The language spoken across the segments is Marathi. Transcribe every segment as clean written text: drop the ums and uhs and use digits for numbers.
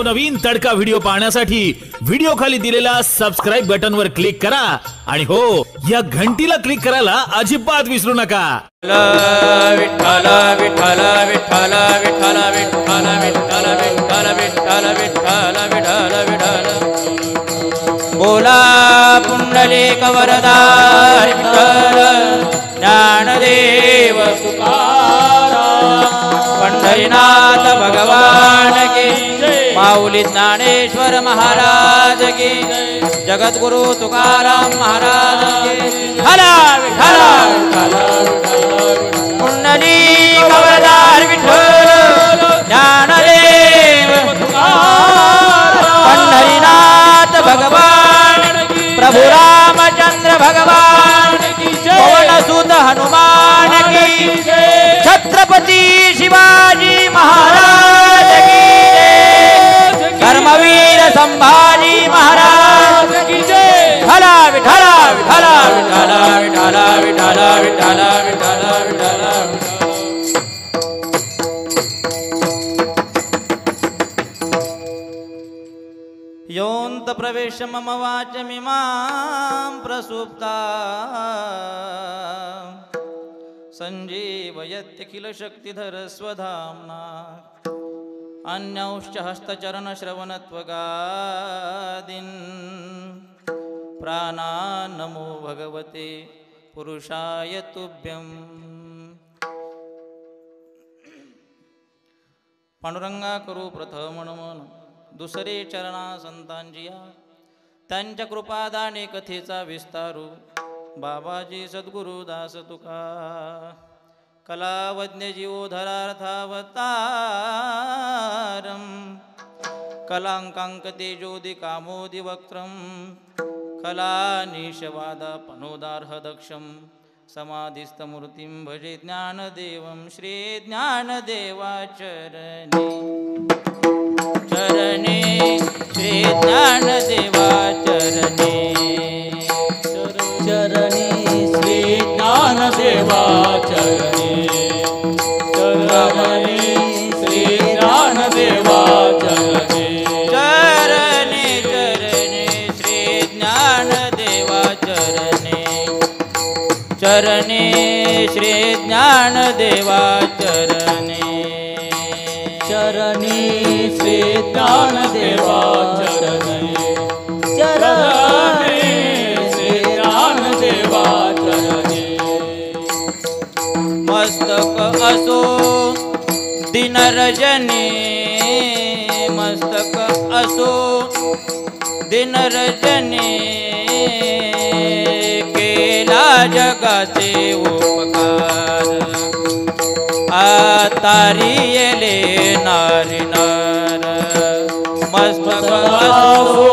नवनवीन तडका व्हिडिओ पाहण्यासाठी व्हिडिओ खाली दिलेल्या सबस्क्राइब बटन वर क्लिक करा आणि हो या घंटीला क्लिक करायला अजिबात विसरू नका. विठ्ठल विठ्ठल विठ्ठल विठ्ठल विठ्ठल विठ्ठल विठ्ठल विठ्ठल विठ्ठल विठ्ठल विठ्ठल बोला पुंडलिक वरदा विठ्ठल ज्ञानदेव तुकाराम पंढरीनाथ भगवान की माऊली ज्ञानेश्वर महाराज की जगद्गुरु तुकाराम महाराज की हला विठ्ठल पुंडलिक वरदार विठ्ठल ज्ञानदेव पंढरीनाथ भगवान प्रभु रामचंद्र भगवान पवन सुत हनुमान की छत्रपति शिवाजी महाराज की धर्मवीर संभाजी महाराज की हला विठ्ठल विठ्ठल विठ्ठल विठ्ठल विठ्ठल विठ्ठल विठ्ठल विठ्ठल योऽन्त प्रवेश मम वाचमिमां प्रसुप्ता संजीवयत्यखिल शक्तिधर स्वधाम्ना अन्यौश्च हस्तचरणश्रवणत्वगादीन् प्राणान् नमो भगवते पुरुषाय तुभ्यम्. पांडुरंगा करू प्रथम नमन दुसरे चरणा संतांजिया त्यांच्या कृपादाने कथेचा विस्तारू बाबाजी सद्गुरु दास तुका कलावज्ञ जीवोधरार्थावतारम कलांकांक तेजोदि कामोदि वक्त्रम कलानीशवादापनोदार्ह दक्षम समाधिस्थमूर्तिं भजे ज्ञानदेवं श्री ज्ञानदेवाचरणे चरणे श्री ज्ञानदेवाचरणे चरणे श्री ज्ञानदेवाचरणे चरणे श्री ज्ञानदेवाचरणे चरणे चरणे श्री ज्ञानदेवाचरणे चरणे श्री ज्ञानदेवाचरणे चरणे श्री ज्ञानदेवाचरणे चरणे श्री ज्ञानदेवाचरणे मस्तक असो दिनरजनी मस्तक असो दिनरजनी केला जगाचे उपकार आतारी येले नारी नार मस्तक असो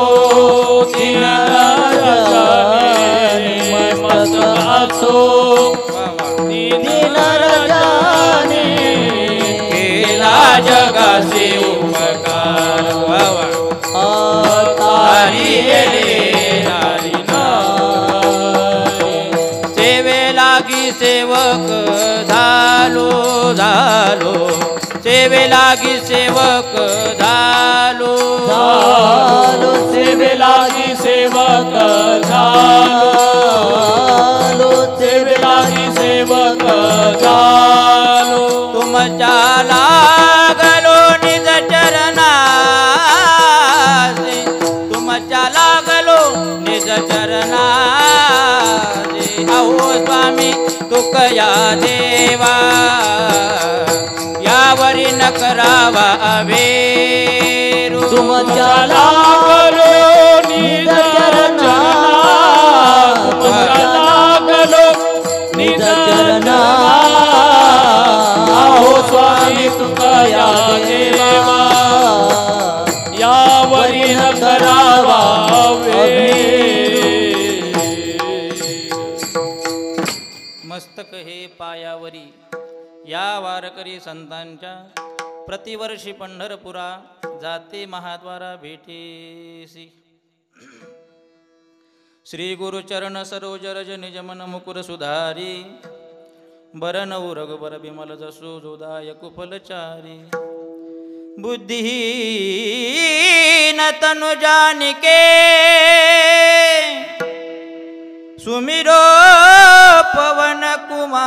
दिनरजनी मस्तक असो दिनरजनी केला जगाचे उपकार आतारी येले नारी सेवे लागी सेवक झालो झालो सेवे लागी सेवक झालो झालो सेवे लागी सेवक झालो सेवे लागी सेवक झालो तुमच्या लागलो निज चरणासे तुमच्या लागलो निज चरणासे अहो स्वामी तुकया देवा यावरी न करावा अवेरू तुमच्या लागलो निज चरणा तुमच्या लागलो निज चरणा अहो स्वामी तुकया देवा यावरी न करावा मस्तक हे पायावरी या वारकरी संतांच्या प्रतिवर्षी पंढरपुरा जाते महाद्वारा भेटेसी. श्री गुरुचरण सरोज रज निजमन मुकुर सुधारी बरनऊ रघुबर बिमल जसो जोदाय कुफलचारी बुद्धिहीन तनु जानिके सुमिरो पवन कुमार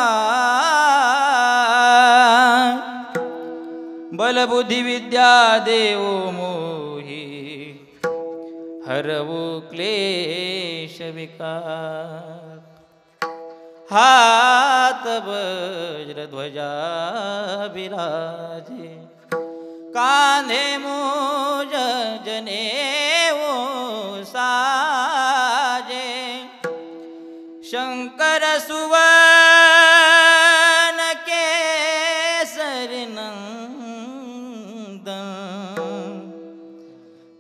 बल बुद्धि विद्या देव मोहि हरवु क्लेश विकार हाथ वज्र ध्वजा विराजे कांधे मुझ जनेऊ साजे शंकर सुवन केसरी नंदन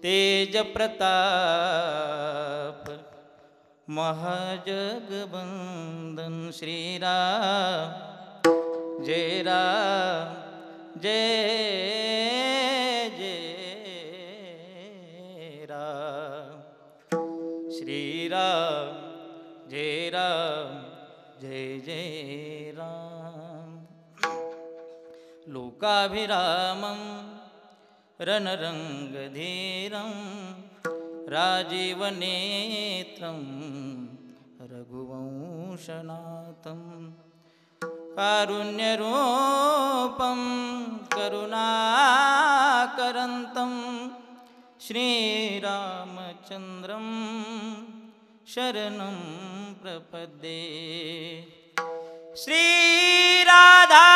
तेज प्रताप महाजगबंदन श्री राम जय जय राम श्री राम जय जय राम लोकाभिरामं रणरंगधीरं राजीवनेत्रं रघुवंशनाथं कारुण्यरूपं करुणाकरन्तं श्रीरामचन्द्रं शरणं प्रपद्ये श्रीराधा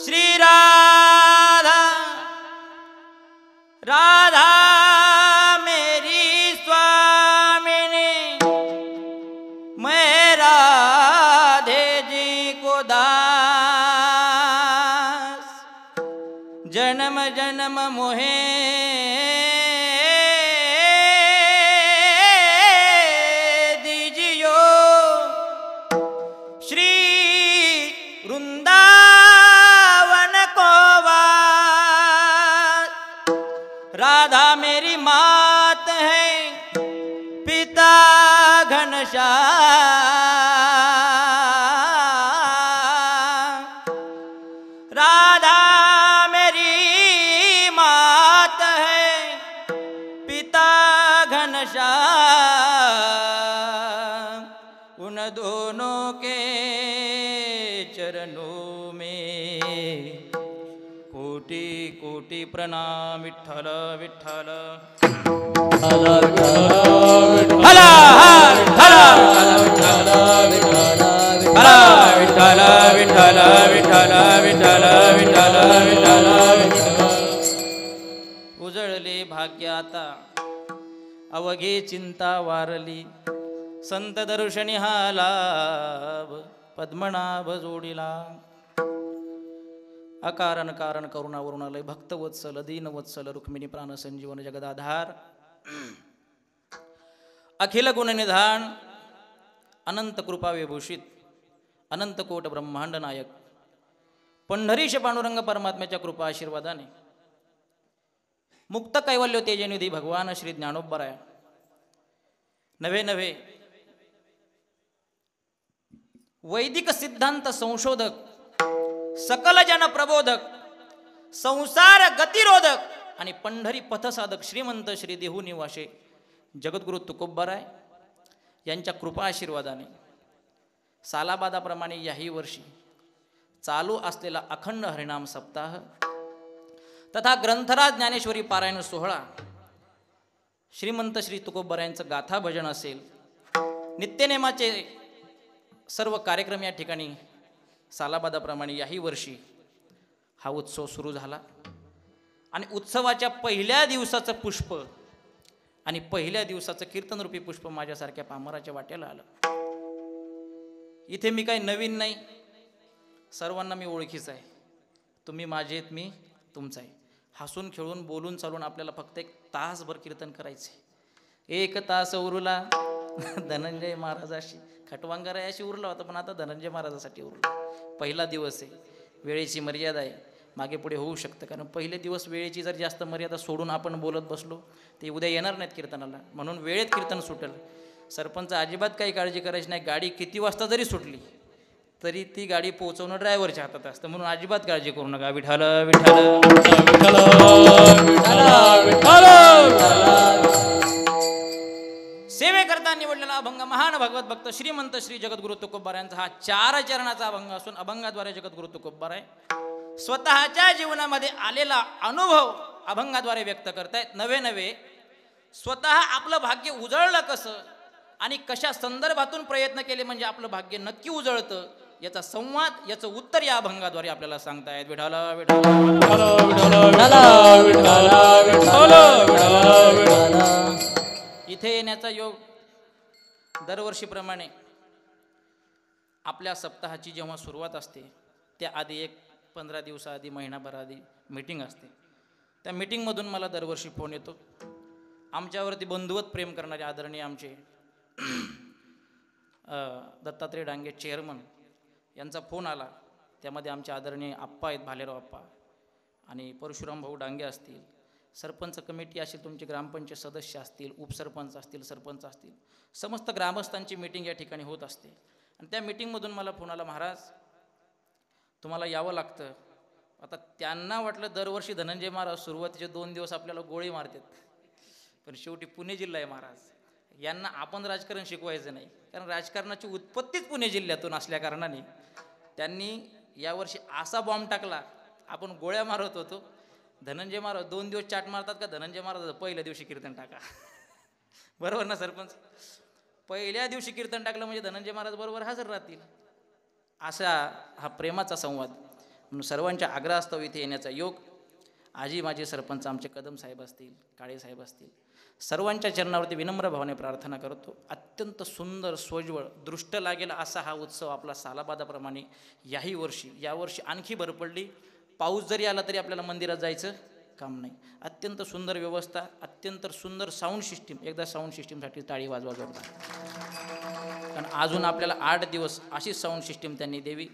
श्रीराधा राधा मेरी स्वामिनी मैं राधे जी को दास जन्म जन्म मोहे दीजियो श्री वृंदावन को वास राधा मेरी मात है पिता घनश्याम राधा मेरी मात है पिता घनश्याम उन दोनों के चरणों में कोटि कोटि प्रणाम विठ्ठल विठ्ठल हला हला विठ्ठल हला विठ्ठल विठ्ठल विठ्ठल विठ्ठल विठ्ठल विठ्ठल उजळले भाग्य आता अवघे चिंता वारली संत दर्शनी हा लाभ पद्मनाभ जोडिला अकारण कारण करुणावरुणालय भक्तवत्सल दीनवत्सल रुक्मिणी प्राणसंजीवन जगदाधार अखिल गुणनिधान अनंत कृपा विभूषित अनंत कोट ब्रह्मांड नायक पंढरीश पांडुरंग परमात्म्याच्या कृपा आशीर्वादाने मुक्त कैवल्य तेजनिधी भगवान श्री ज्ञानोबराय नवे नवे वैदिक सिद्धांत संशोधक सकल जन प्रबोधक संसार गतिरोधक आणि पंढरी पथसाधक श्रीमंत श्री देहू निवासे जगद्गुरु तुकोबराय यांच्या कृपा आशीर्वादाने सालाबादाप्रमाणे याही वर्षी चालू असलेला अखंड हरिनाम सप्ताह तथा ग्रंथराज ज्ञानेश्वरी पारायण सोहळा श्रीमंत श्री तुकोबरायांचं गाथा भजन असेल नित्यनेमाचे सर्व कार्यक्रम या ठिकाणी सालाबादाप्रमाणे याही वर्षी हा उत्सव सुरू झाला आणि उत्सवाच्या पहिल्या दिवसाचं पुष्प आणि पहिल्या दिवसाचं कीर्तनरूपी पुष्प माझ्यासारख्या पामराच्या वाट्याला आलं. इथे मी काही नवीन नाही, सर्वांना मी ओळखीच आहे. तुम्ही माझे आहेत, मी तुमचा आहे. हसून खेळून बोलून चालून आपल्याला फक्त एक तासभर कीर्तन करायचे. 1 तास उरला धनंजय महाराजाशी, खटवांगरायाशी उरला होता, पण आता धनंजय महाराजासाठी उरला. पहिला दिवस आहे, वेळेची मर्यादा आहे, मागे पुढे होऊ शकतं. कारण पहिले दिवस वेळेची जर जास्त मर्यादा सोडून आपण बोलत बसलो ते उद्या येणार नाहीत कीर्तनाला. म्हणून वेळेत कीर्तन सुटेल. सरपंच अजिबात काही काळजी करायची नाही. गाडी किती वाजता जरी सुटली तरी ती गाडी पोहोचवणं ड्रायव्हरच्या हातात असतं. म्हणून अजिबात काळजी करू नका. विठाल विठाल विठ्ठल विठ्ठल सेवेकरता निवडलेला अभंग महान भगवत भक्त श्रीमंत श्री जगद्गुरु तुकोबार यांचा हा 4 चरणाचा अभंग असून अभंगाद्वारे जगद्गुरु तुकोबार स्वतःच्या जीवनामध्ये आलेला अनुभव अभंगाद्वारे व्यक्त करतायत. नवे स्वतः आपलं भाग्य उजळलं कसं आणि कशा संदर्भातून प्रयत्न केले म्हणजे आपलं भाग्य नक्की उजळतं याचा संवाद, याचं उत्तर या अभंगाद्वारे आपल्याला सांगतायत. विठाल विठाल इथे येण्याचा योग दरवर्षीप्रमाणे आपल्या सप्ताहाची जेव्हा सुरुवात असते त्याआधी एक 15 दिवसाआधी, महिनाभर आधी मीटिंग असते. त्या मीटिंगमधून मला दरवर्षी फोन येतो. आमच्यावरती बंधुवत प्रेम करणारे आदरणीय आमचे दत्तात्रय डांगे चेअरमन यांचा फोन आला. त्यामध्ये आमचे आदरणीय आप्पा आहेत, भालेराव आप्पा आणि परशुराम भाऊ डांगे असतील, सरपंच कमिटी असेल, तुमचे ग्रामपंचायत सदस्य असतील, उपसरपंच असतील, सरपंच असतील, समस्त ग्रामस्थांची मीटिंग या ठिकाणी होत असते. आणि त्या मीटिंगमधून मला फोन आला, महाराज तुम्हाला यावं लागतं. आता त्यांना वाटलं दरवर्षी धनंजय महाराज सुरुवातीचे 2 दिवस आपल्याला गोळी मारतात, पण शेवटी पुणे जिल्हा आहे महाराज, यांना आपण राजकारण शिकवायचं नाही. कारण राजकारणाची उत्पत्तीच पुणे जिल्ह्यातून असल्या कारणाने त्यांनी यावर्षी असा बॉम्ब टाकला. आपण गोळ्या मारत होतो, धनंजय महाराज 2 दिवस चाट मारतात का, धनंजय महाराज पहिल्या दिवशी कीर्तन टाका. बरोबर ना सरपंच? पहिल्या दिवशी कीर्तन टाकलं म्हणजे धनंजय महाराज बरोबर हजर राहतील. असा हा प्रेमाचा संवाद. म्हणून सर्वांच्या आग्रहास्तव इथे येण्याचा योग आजी माझे सरपंच आमचे कदम साहेब असतील, काळे साहेब असतील, सर्वांच्या चरणावरती विनम्र भावने प्रार्थना करतो. अत्यंत सुंदर, सोज्वळ, दृष्ट लागेल असा हा उत्सव आपला सालाबादाप्रमाणे यावर्षी आणखी भर पडली. पाऊस जरी आला तरी आपल्याला मंदिरात जायचं काम नाही. अत्यंत सुंदर व्यवस्था, अत्यंत सुंदर साऊंड सिस्टीम. एकदा साऊंड सिस्टीमसाठी टाळी वाजवा जोरदार. कारण अजून आपल्याला 8 दिवस अशीच साऊंड सिस्टीम त्यांनी द्यावी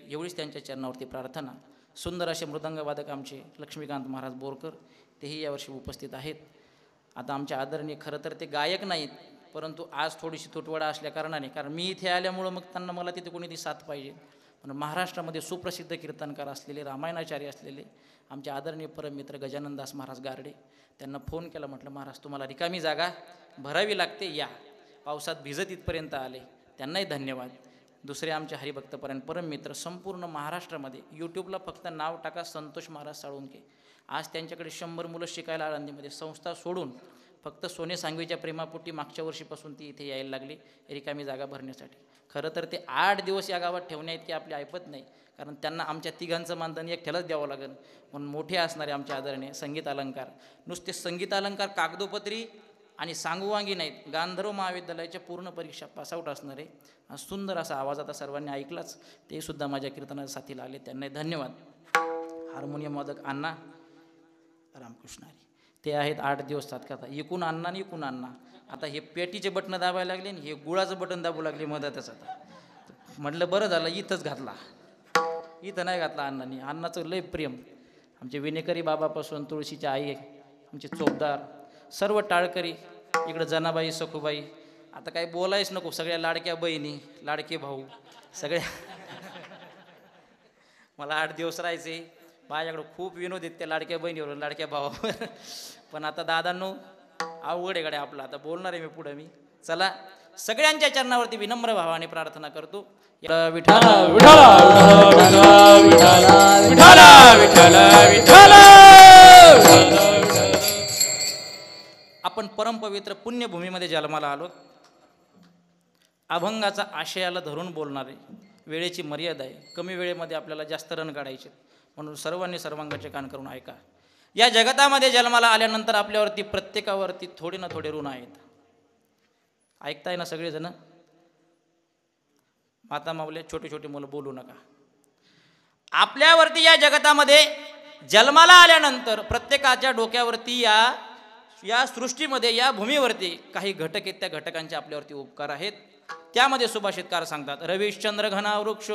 एवढीच त्यांच्या चरणावरती प्रार्थना. सुंदर असे मृदंगवादक आमचे लक्ष्मीकांत महाराज बोरकर तेही यावर्षी उपस्थित आहेत. आता आमच्या आदरणीय खरं तर ते गायक नाहीत, परंतु आज थोडीशी तुटवडा असल्या कारणाने, कारण मी इथे आल्यामुळं मग त्यांना मला तिथे कोणीतरी साथ पाहिजे. पण महाराष्ट्रामध्ये सुप्रसिद्ध कीर्तनकार असलेले, रामायणाचार्य असलेले आमचे आदरणीय परममित्र गजाननदास महाराज गारडे, त्यांना फोन केला. म्हटलं महाराज तुम्हाला रिकामी जागा भरावी लागते, या. पावसात भिजत इथपर्यंत आले, त्यांनाही धन्यवाद. दुसरे आमचे हरिभक्तपरायण परममित्र संपूर्ण महाराष्ट्रामध्ये यूट्यूबला फक्त नाव टाका संतोष महाराज साळुंके. आज त्यांच्याकडे 100 मुलं शिकायला आळंदीमध्ये, संस्था सोडून फक्त सोने सांगवीच्या प्रेमापोटी मागच्या वर्षीपासून ती इथे यायला लागली रिकामी जागा भरण्यासाठी. खरं तर ते 8 दिवस या गावात ठेवण्याइतकी आपली ऐपत नाही, कारण त्यांना आमच्या तिघांचं मानधन एकट्यालाच द्यावं लागेल. म्हणून मोठे असणारे आमचे आदरणीय संगीत अलंकार, नुसते संगीत अलंकार कागदोपत्री आणि सांगवांगी नाहीत, गांधर्व महाविद्यालयाच्या पूर्ण परीक्षा पासआउट असणारे सुंदर असा आवाज आता सर्वांनी ऐकलाच, ते सुद्धा माझ्या कीर्तनाच्या साथीला आले, त्यांनाही धन्यवाद. हार्मोनियम वादक अण्णा रामकृष्णारी ते आहेत 8 दिवस सातकाचा. इकून अण्णा आणि इकून अण्णा. आता हे पेटीचे बटणं दाबायला लागले आणि हे गुळाचं बटन दाबू लागले मधातच. आता म्हटलं बरं झालं इथंच घातला, इथं नाही घातला अण्णांनी. अण्णाचं लय प्रेम. आमचे विनेकरी बाबापासून तुळशीच्या आई, आमचे चोपदार, सर्व टाळकरी, इकडं जनाबाई, सखूबाई, आता काही बोलायच नको, सगळ्या लाडक्या बहिणी, लाडके भाऊ, सगळ्या. मला 8 दिवस राहायचे. माझ्याकडं खूप विनोद आहेत त्या लाडक्या बहिणीवर, लाडक्या भावावर. पण आता दादांनो अवघड आहे गड्या आपलं, आता बोलणार आहे मी पुढं. मी चला सगळ्यांच्या चरणावरती विनम्र भावाने प्रार्थना करतो. आपण परमपवित्र पुण्यभूमीमध्ये जन्माला आलो. अभंगाचा आशयाला धरून बोलणारे, वेळेची मर्यादा आहे, कमी वेळेमध्ये आपल्याला जास्त रन काढायचे, म्हणून सर्वांनी सर्वांगाचे कान करून ऐका. या जगतामध्ये जन्माला आल्यानंतर आपल्यावरती प्रत्येकावरती थोडे ना थोडे ऋण आहेत. ऐकताय ना सगळेजण? माता माऊले, छोटे छोटे मुलं बोलू नका. आपल्यावरती या जगतामध्ये जन्माला आल्यानंतर प्रत्येकाच्या डोक्यावरती या सृष्टीमध्ये, या भूमीवरती काही घटक आहेत, त्या घटकांचे आपल्यावरती उपकार आहेत. त्यामध्ये सुभाषितकार सांगतात, रविश्चंद्र घना वृक्ष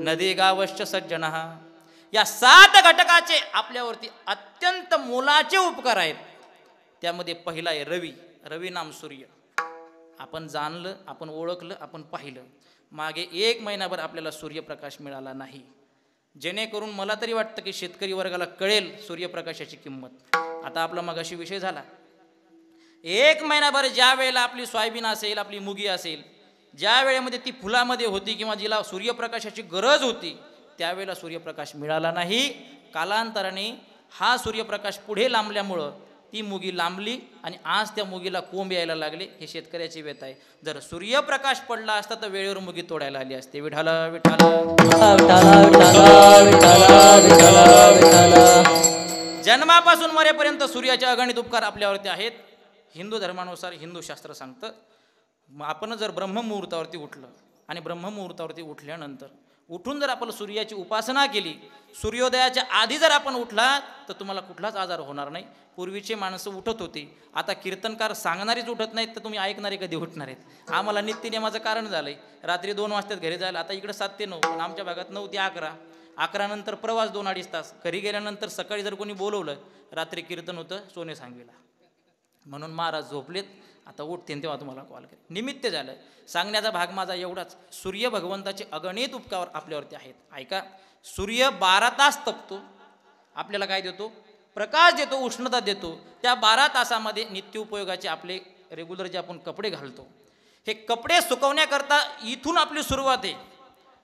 नदी गावश्च सज्जनः. या 7 घटकाचे आपल्यावरती अत्यंत मोलाचे उपकार आहेत. त्यामध्ये पहिला आहे रवी. रवी नाम सूर्य. आपण जाणलं, आपण ओळखलं, आपण पाहिलं. मागे 1 महिनाभर आपल्याला सूर्यप्रकाश मिळाला नाही, जेणेकरून मला तरी वाटतं की शेतकरी वर्गाला कळेल सूर्यप्रकाशाची किंमत. आता आपला मगाशी विषय झाला, 1 महिनाभर ज्या वेळेला आपली सोयाबीन असेल, आपली मुगी असेल, ज्या वेळेमध्ये ती फुलामध्ये होती किंवा जिला सूर्यप्रकाशाची गरज होती, त्यावेळेला सूर्यप्रकाश मिळाला नाही. कालांतराने हा सूर्यप्रकाश पुढे लांबल्यामुळं ती मुगी लांबली आणि आज त्या मुगीला कोंब यायला लागले. हे शेतकऱ्याची व्यथा आहे. जर सूर्यप्रकाश पडला असता तर वेळेवर मुगी तोडायला आली असते. विठाला विठाला जन्मापासून मरेपर्यंत सूर्याचे अगणित उपकार आपल्यावरती आहेत. हिंदू धर्मानुसार हिंदू शास्त्र सांगतं, आपण जर ब्रह्ममुहूर्तावरती उठलं आणि ब्रह्ममुहूर्तावरती उठल्यानंतर उठून जर आपण सूर्याची उपासना केली, सूर्योदयाच्या आधी जर आपण उठला तर तुम्हाला कुठलाच आजार होणार नाही. पूर्वीचे माणसं उठत होती, आता कीर्तनकार सांगणारीच उठत नाहीत, तर तुम्ही ऐकणारे कधी उठणार आहेत? आम्हाला नित्यनियमाचं कारण झालंय, रात्री 2 वाजतात घरी जायला. आता इकडे 7 ते 9, पण आमच्या भागात 9 ते 11, 11 नंतर प्रवास 2-2.5 तास. घरी गेल्यानंतर सकाळी जर कोणी बोलवलं, रात्री कीर्तन होतं सोने सांगवीला, म्हणून महाराज झोपलेत, आता उठते तेव्हा तुम्हाला कॉल करेन. निमित्त झालं. सांगण्याचा भाग माझा एवढाच, सूर्य भगवंताचे अगणित उपकार आपल्यावरती आहेत. ऐका, सूर्य 12 तास तपतो, आपल्याला काय देतो? प्रकाश देतो, उष्णता देतो. त्या 12 तासामध्ये नित्योपयोगाचे आपले रेग्युलर जे आपण कपडे घालतो, हे कपडे सुकवण्याकरता इथून आपली सुरुवात आहे.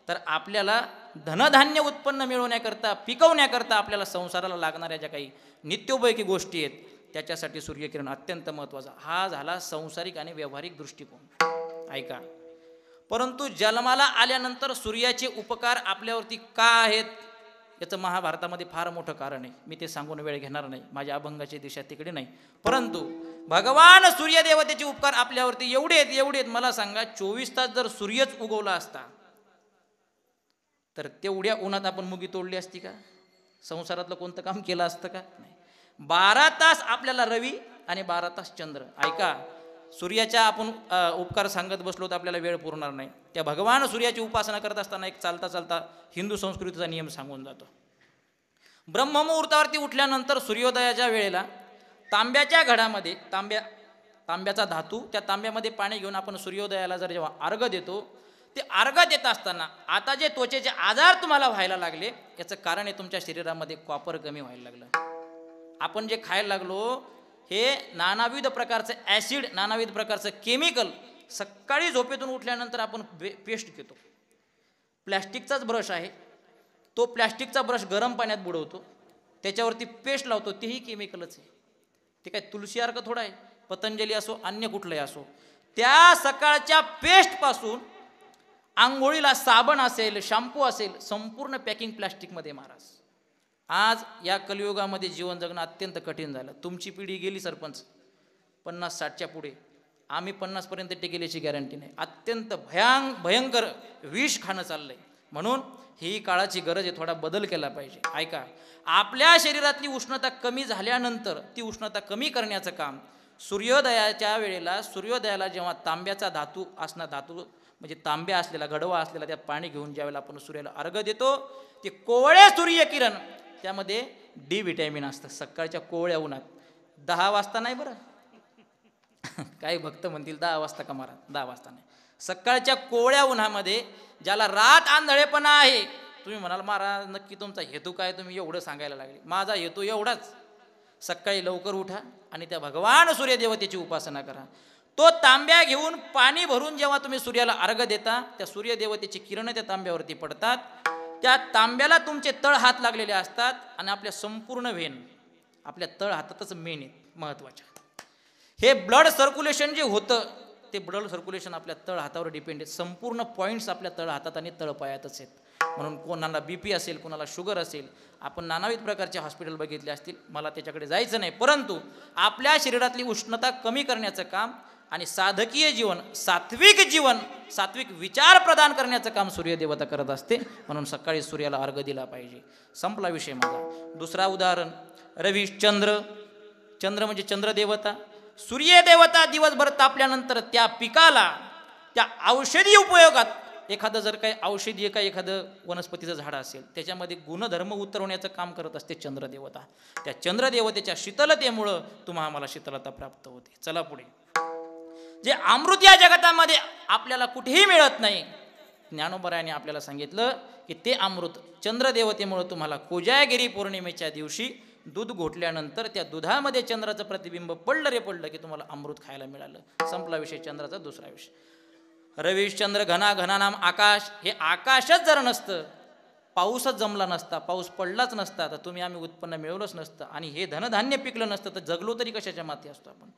तर आपल्याला धनधान्य उत्पन्न मिळवण्याकरता, पिकवण्याकरता आपल्याला संसाराला लागणाऱ्या ज्या काही नित्योपयोगी गोष्टी आहेत, त्याच्यासाठी सूर्यकिरण अत्यंत महत्त्वाचा. हा झाला संसारिक आणि व्यावहारिक दृष्टिकोन. ऐका, परंतु जन्माला आल्यानंतर सूर्याचे उपकार आपल्यावरती का आहेत, याचं महाभारतामध्ये फार मोठं कारण आहे. मी ते सांगून वेळ घेणार नाही, माझ्या अभंगाची दिशा तिकडे नाही. परंतु भगवान सूर्यदेवतेचे उपकार आपल्यावरती एवढे आहेत. मला सांगा, 24 तास जर सूर्यच उगवला असता तर तेवढ्या उन्हात आपण मुगी तोडली असती का? संसारातलं कोणतं काम केलं असतं का? नाही. 12 तास आपल्याला रवी आणि 12 तास चंद्र. ऐका, सूर्याच्या आपण उपकार सांगत बसलो तर आपल्याला वेळ पुरणार नाही. त्या भगवान सूर्याची उपासना करत असताना एक चालता चालता हिंदू संस्कृतीचा नियम सांगून जातो. ब्रह्ममुहूर्तावरती उठल्यानंतर सूर्योदयाच्या वेळेला तांब्याच्या घडामध्ये तांब्याचा धातू, त्या तांब्यामध्ये पाणी घेऊन आपण सूर्योदयाला जर जेव्हा अर्घ देतो, ते अर्घ देत असताना आता जे त्वचेचे आजार तुम्हाला व्हायला लागले, याचं कारण आहे तुमच्या शरीरामध्ये कॉपर कमी व्हायला लागलं. आपण जे खायला लागलो, हे नानाविध प्रकारचं ॲसिड, नानाविध प्रकारचं केमिकल. सकाळी झोपेतून उठल्यानंतर आपण पेस्ट घेतो, प्लॅस्टिकचाच ब्रश आहे, तो प्लॅस्टिकचा ब्रश गरम पाण्यात बुडवतो, त्याच्यावरती पेस्ट लावतो, तेही केमिकलच आहे. ते काय तुळशी अर्क थोडा आहे, पतंजली असो अन्य कुठलंही असो. त्या सकाळच्या पेस्टपासून आंघोळीला साबण असेल, शॅम्पू असेल, संपूर्ण पॅकिंग प्लॅस्टिकमध्ये. महाराज, आज या कलियुगामध्ये जीवन जगणं अत्यंत कठीण झालं. तुमची पिढी गेली सरपंच 50-60च्या पुढे, आम्ही 50पर्यंत टिकेल्याची गॅरंटी नाही. अत्यंत भयंकर विष खाणं चाललंय. म्हणून ही काळाची गरज आहे, थोडा बदल केला पाहिजे. ऐका, आपल्या शरीरातली उष्णता कमी झाल्यानंतर ती उष्णता कमी करण्याचं काम सूर्योदयाच्या वेळेला, सूर्योदयाला जेव्हा तांब्याचा धातू असणार, धातू म्हणजे तांब्या असलेला, गडवा असलेला, त्यात पाणी घेऊन ज्यावेळेला आपण सूर्याला अर्घ देतो, ते कोवळे सूर्यकिरण, त्यामध्ये डी व्हिटॅमिन असतं. सकाळच्या कोवळ्या उन्हात 10 वाजता नाही बरं, काही भक्त म्हणतील 10 वाजता का मारा, 10 वाजता नाही, सकाळच्या कोवळ्या उन्हामध्ये ज्याला रात आंधळेपणा आहे. तुम्ही म्हणाल महाराज नक्की तुमचा हेतू काय, तुम्ही एवढं सांगायला लागले. माझा हेतू एवढाच, सकाळी लवकर उठा आणि त्या भगवान सूर्यदेवतेची उपासना करा. तो तांब्या घेऊन पाणी भरून जेव्हा तुम्ही सूर्याला अर्घ देता, त्या सूर्यदेवतेची किरण त्या तांब्यावरती पडतात. त्या तांब्याला तुमचे तळ हात लागलेले असतात आणि आपल्या संपूर्ण वेन आपल्या तळ हातातच मेन आहेत महत्त्वाच्या. हे ब्लड सर्क्युलेशन जे होतं, ते ब्लड सर्क्युलेशन आपल्या तळ हातावर डिपेंड आहे. संपूर्ण पॉईंट्स आपल्या तळ हातात आणि तळपायातच आहेत. म्हणून कोणाला BP असेल, कोणाला शुगर असेल, आपण नानाविध प्रकारचे हॉस्पिटल बघितले असतील, मला त्याच्याकडे जायचं नाही. परंतु आपल्या शरीरातली उष्णता कमी करण्याचं काम आणि साधकीय जीवन, सात्विक जीवन, सात्विक विचार प्रदान करण्याचं काम सूर्यदेवता करत असते. म्हणून सकाळी सूर्याला अर्घ दिला पाहिजे. संपला विषय माझा. दुसरा उदाहरण, रवी चंद्र. चंद्र म्हणजे चंद्रदेवता. सूर्यदेवता दिवसभर तापल्यानंतर त्या पिकाला, त्या औषधी उपयोगात, एखादं जर काही औषधी एखादं वनस्पतीचं झाड असेल, त्याच्यामध्ये गुणधर्म उतरवण्याचं काम करत असते चंद्रदेवता. त्या चंद्रदेवतेच्या शीतलतेमुळं तुम्हा आम्हाला शीतलता प्राप्त होते. चला पुढे. जे अमृत या जगतामध्ये आपल्याला कुठेही मिळत नाही, ज्ञानोबरायाने आपल्याला सांगितलं की ते अमृत चंद्रदेवतेमुळे तुम्हाला कोजागिरी पौर्णिमेच्या दिवशी दूध घोटल्यानंतर त्या दुधामध्ये चंद्राचं प्रतिबिंब पडलं रे पडलं की तुम्हाला अमृत खायला मिळालं. संपला विषय चंद्राचा. दुसरा विषय रविश्चंद्र घना घना नाम आकाश. हे आकाशच जर नसतं, पाऊसच जमला नसता, पाऊस पडलाच नसता, तर तुम्ही आम्ही उत्पन्न मिळवलंच नसतं आणि हे धनधान्य पिकलं नसतं, तर जगलो तरी कशाच्या माती असतो आपण.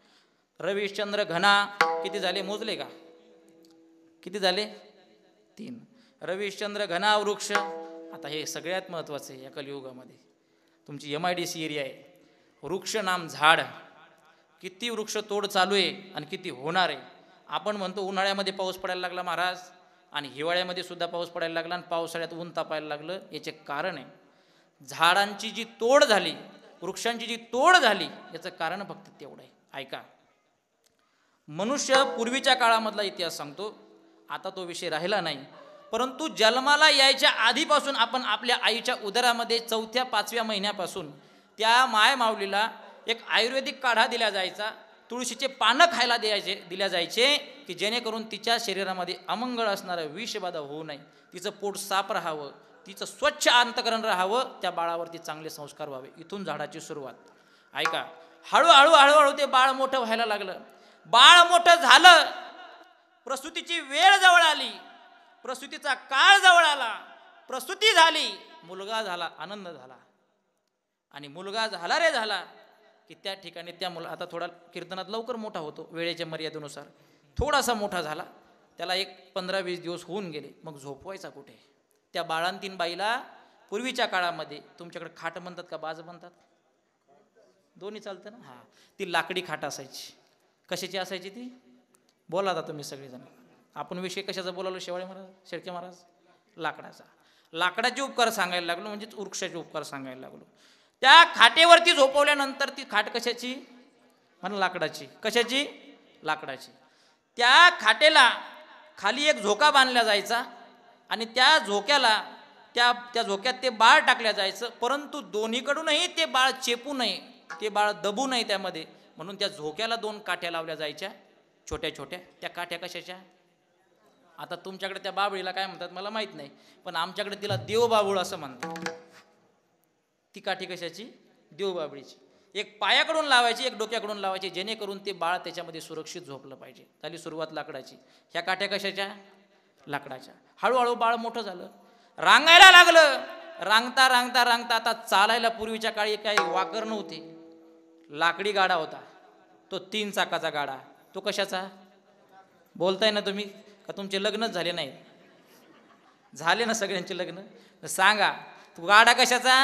रविश्चंद्र घना किती झाले मोजले का? किती झाले? 3. रविश्चंद्र घना वृक्ष. आता हे सगळ्यात महत्त्वाचं आहे या कलियुगामध्ये. तुमची MIDC एरिया आहे. वृक्ष नाम झाड. किती वृक्ष तोड चालू आहे आणि किती होणार आहे. आपण म्हणतो उन्हाळ्यामध्ये पाऊस पडायला लागला महाराज आणि हिवाळ्यामध्ये सुद्धा पाऊस पडायला लागला आणि पावसाळ्यात ऊन तापायला लागलं. याचे कारण आहे झाडांची जी तोड झाली, वृक्षांची जी तोड झाली, याचं कारण फक्त तेवढं आहे. ऐका, मनुष्य पूर्वीच्या काळामधला इतिहास सांगतो, आता तो विषय राहिला नाही, परंतु जन्माला यायच्या आधीपासून आपण आपल्या आईच्या उदरामध्ये 4-5व्या महिन्यापासून त्या माय माऊलीला एक आयुर्वेदिक काढा दिला जायचा, तुळशीचे पानं खायला दिल्या जायचे की जेणेकरून तिच्या शरीरामध्ये अमंगळ असणारं विषबाधा होऊ नये, तिचं पोट साफ राहावं, तिचं स्वच्छ अंतकरण राहावं, त्या बाळावरती चांगले संस्कार व्हावे. इथून झाडाची सुरुवात. ऐका, हळूहळू हळूहळू ते बाळ मोठं व्हायला लागलं. बाळ मोठं झालं, प्रसूतीची वेळ जवळ आली, प्रसूतीचा काळ जवळ आला, प्रसूती झाली, मुलगा झाला, आनंद झाला. आणि मुलगा झाला रे झाला की त्या ठिकाणी त्या मुला आता थोडा कीर्तनात लवकर मोठा होतो वेळेच्या मर्यादेनुसार, थोडासा मोठा झाला, त्याला एक 15-20 दिवस होऊन गेले, मग झोपवायचा कुठे? त्या बाळांतीन बाईला पूर्वीच्या काळामध्ये, तुमच्याकडे खाट म्हणतात का बाज म्हणतात? दोन्ही चालतं ना? हां, ती लाकडी खाट असायची. कशाची असायची ती? बोला आता तुम्ही सगळेजण. आपण विषय कशाचा बोलावलो? शेवाळे महाराज, शेळके महाराज? लाकडाचा. लाकडाचे उपकार सांगायला लागलो, म्हणजेच वृक्षाचे उपकार सांगायला लागलो. त्या खाटेवरती झोपवल्यानंतर ती खाट कशाची? म्हणा लाकडाची. कशाची? लाकडाची. त्या खाटेला खाली एक झोका बांधला जायचा आणि त्या झोक्याला त्या झोक्यात ते बाळ टाकल्या जायचं, परंतु दोन्हीकडूनही ते बाळ चेपू नये, ते बाळ दबू नये त्यामध्ये, म्हणून त्या झोक्याला 2 काठ्या लावल्या जायच्या, छोट्या छोट्या. त्या काठ्या कशाच्या? आता तुमच्याकडे त्या बाबळीला काय म्हणतात मला माहीत नाही, पण आमच्याकडे तिला देवबाबूळ असं म्हणतात. ती काठी कशाची? देवबाबळीची. एक पायाकडून लावायची, एक डोक्याकडून लावायची, जेणेकरून ते बाळ त्याच्यामध्ये सुरक्षित झोपलं पाहिजे. झाली सुरुवात लाकडाची. ह्या काठ्या कशाच्या? लाकडाच्या. हळूहळू बाळ मोठं झालं, रांगायला लागलं. रांगता रांगता रांगता आता चालायला पूर्वीच्या काळी काही वाकर नव्हते, लाकडी गाडा होता. तो 3 चाकाचा गाडा. तो कशाचा? बोलताय ना तुम्ही का तुमचे लग्नच झाले नाही? झाले ना सगळ्यांचे लग्न? सांगा, तू गाडा कशाचा?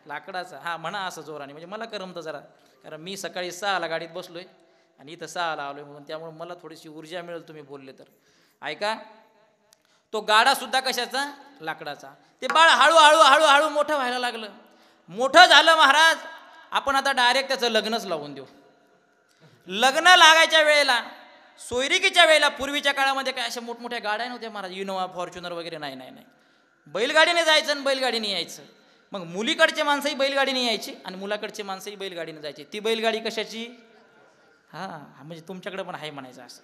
लाकडाचा. हा म्हणा असं जोराने, म्हणजे मला करमतं जरा, कारण मी सकाळी 6ला गाडीत बसलोय आणि इथं 6ला आलोय, म्हणून त्यामुळे मला थोडीशी ऊर्जा मिळेल तुम्ही बोलले तर. ऐका, तो गाडा सुद्धा कशाचा? लाकडाचा. ते बाळ हळूहळू हळूहळू मोठं व्हायला लागलं. मोठं झालं महाराज, आपण आता डायरेक्ट त्याचं लग्नच लावून देऊ. लग्न लागायच्या वेळेला, सोयरिकीच्या वेळेला पूर्वीच्या काळामध्ये काय अशा मोठमोठ्या गाड्या नव्हत्या महाराज, इनोवा फॉर्च्युनर वगैरे. नाही नाही नाही, बैलगाडीने जायचं आणि बैलगाडीने यायचं. मग मुलीकडचे माणसंही बैलगाडीने यायची आणि मुलाकडचे माणसंही बैलगाडीने जायची. ती बैलगाडी कशाची? हां, म्हणजे तुमच्याकडे पण आहे म्हणायचं असं.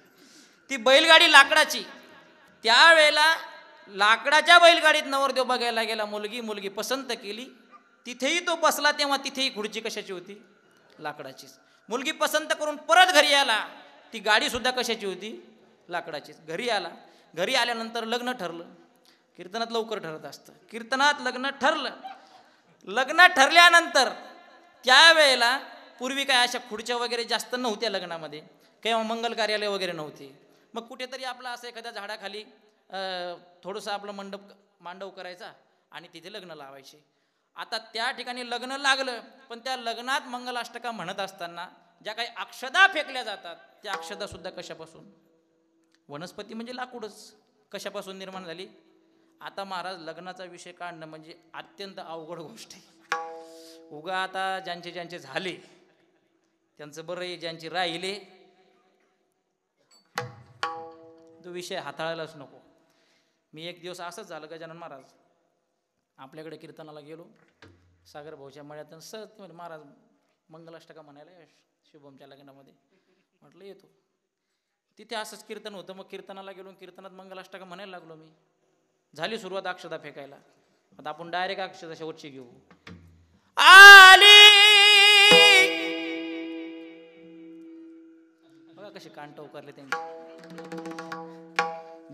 ती बैलगाडी लाकडाची. त्यावेळेला लाकडाच्या बैलगाडीत नवरदेव बघायला गेला, मुलगी पसंत केली, तिथेही तो बसला, तेव्हा तिथेही खुर्ची कशाची होती? लाकडाचीच. मुलगी पसंत करून परत घरी आला, ती गाडी सुद्धा कशाची होती? लाकडाचीच. घरी आला, घरी आल्यानंतर लग्न ठरलं. कीर्तनात लवकर ठरत असतं. कीर्तनात लग्न ठरलं. लग्न ठरल्यानंतर त्यावेळेला पूर्वी काय अशा खुर्च्या वगैरे जास्त नव्हत्या लग्नामध्ये, किंवा मंगल कार्यालय वगैरे नव्हते. मग कुठेतरी आपलं असं एखाद्या झाडाखाली थोडंसं आपलं मांडव करायचा आणि तिथे लग्न लावायचे. आता त्या ठिकाणी लग्न लागलं, पण त्या लग्नात मंगलाष्टका म्हणत असताना ज्या काही अक्षदा फेकल्या जातात, त्या अक्षदा सुद्धा कशापासून? वनस्पती म्हणजे लाकूडच. कशापासून निर्माण झाली? आता महाराज लग्नाचा विषय काढणं म्हणजे अत्यंत अवघड गोष्ट आहे. उगा आता ज्यांचे झाले त्यांचं बरं आहे, ज्यांचे राहिले तो विषय हाताळायलाच नको. मी एक दिवस असंच झालं, गजानन महाराज आपल्याकडे कीर्तनाला गेलो, सागर भाऊच्या मळ्यात, सहज म्हणजे महाराज मंगलाष्टका म्हणायला शुभमच्या लग्नामध्ये. म्हटलं येतो. तिथे असंच कीर्तन होतं. मग कीर्तनाला गेलो, कीर्तनात मंगलाष्टका म्हणायला लागलो मी. झाली सुरुवात अक्षदा फेकायला. आता आपण डायरेक्ट अक्षदा शेवटची घेऊ. आली बघा कशी कांट उकारले त्यांनी.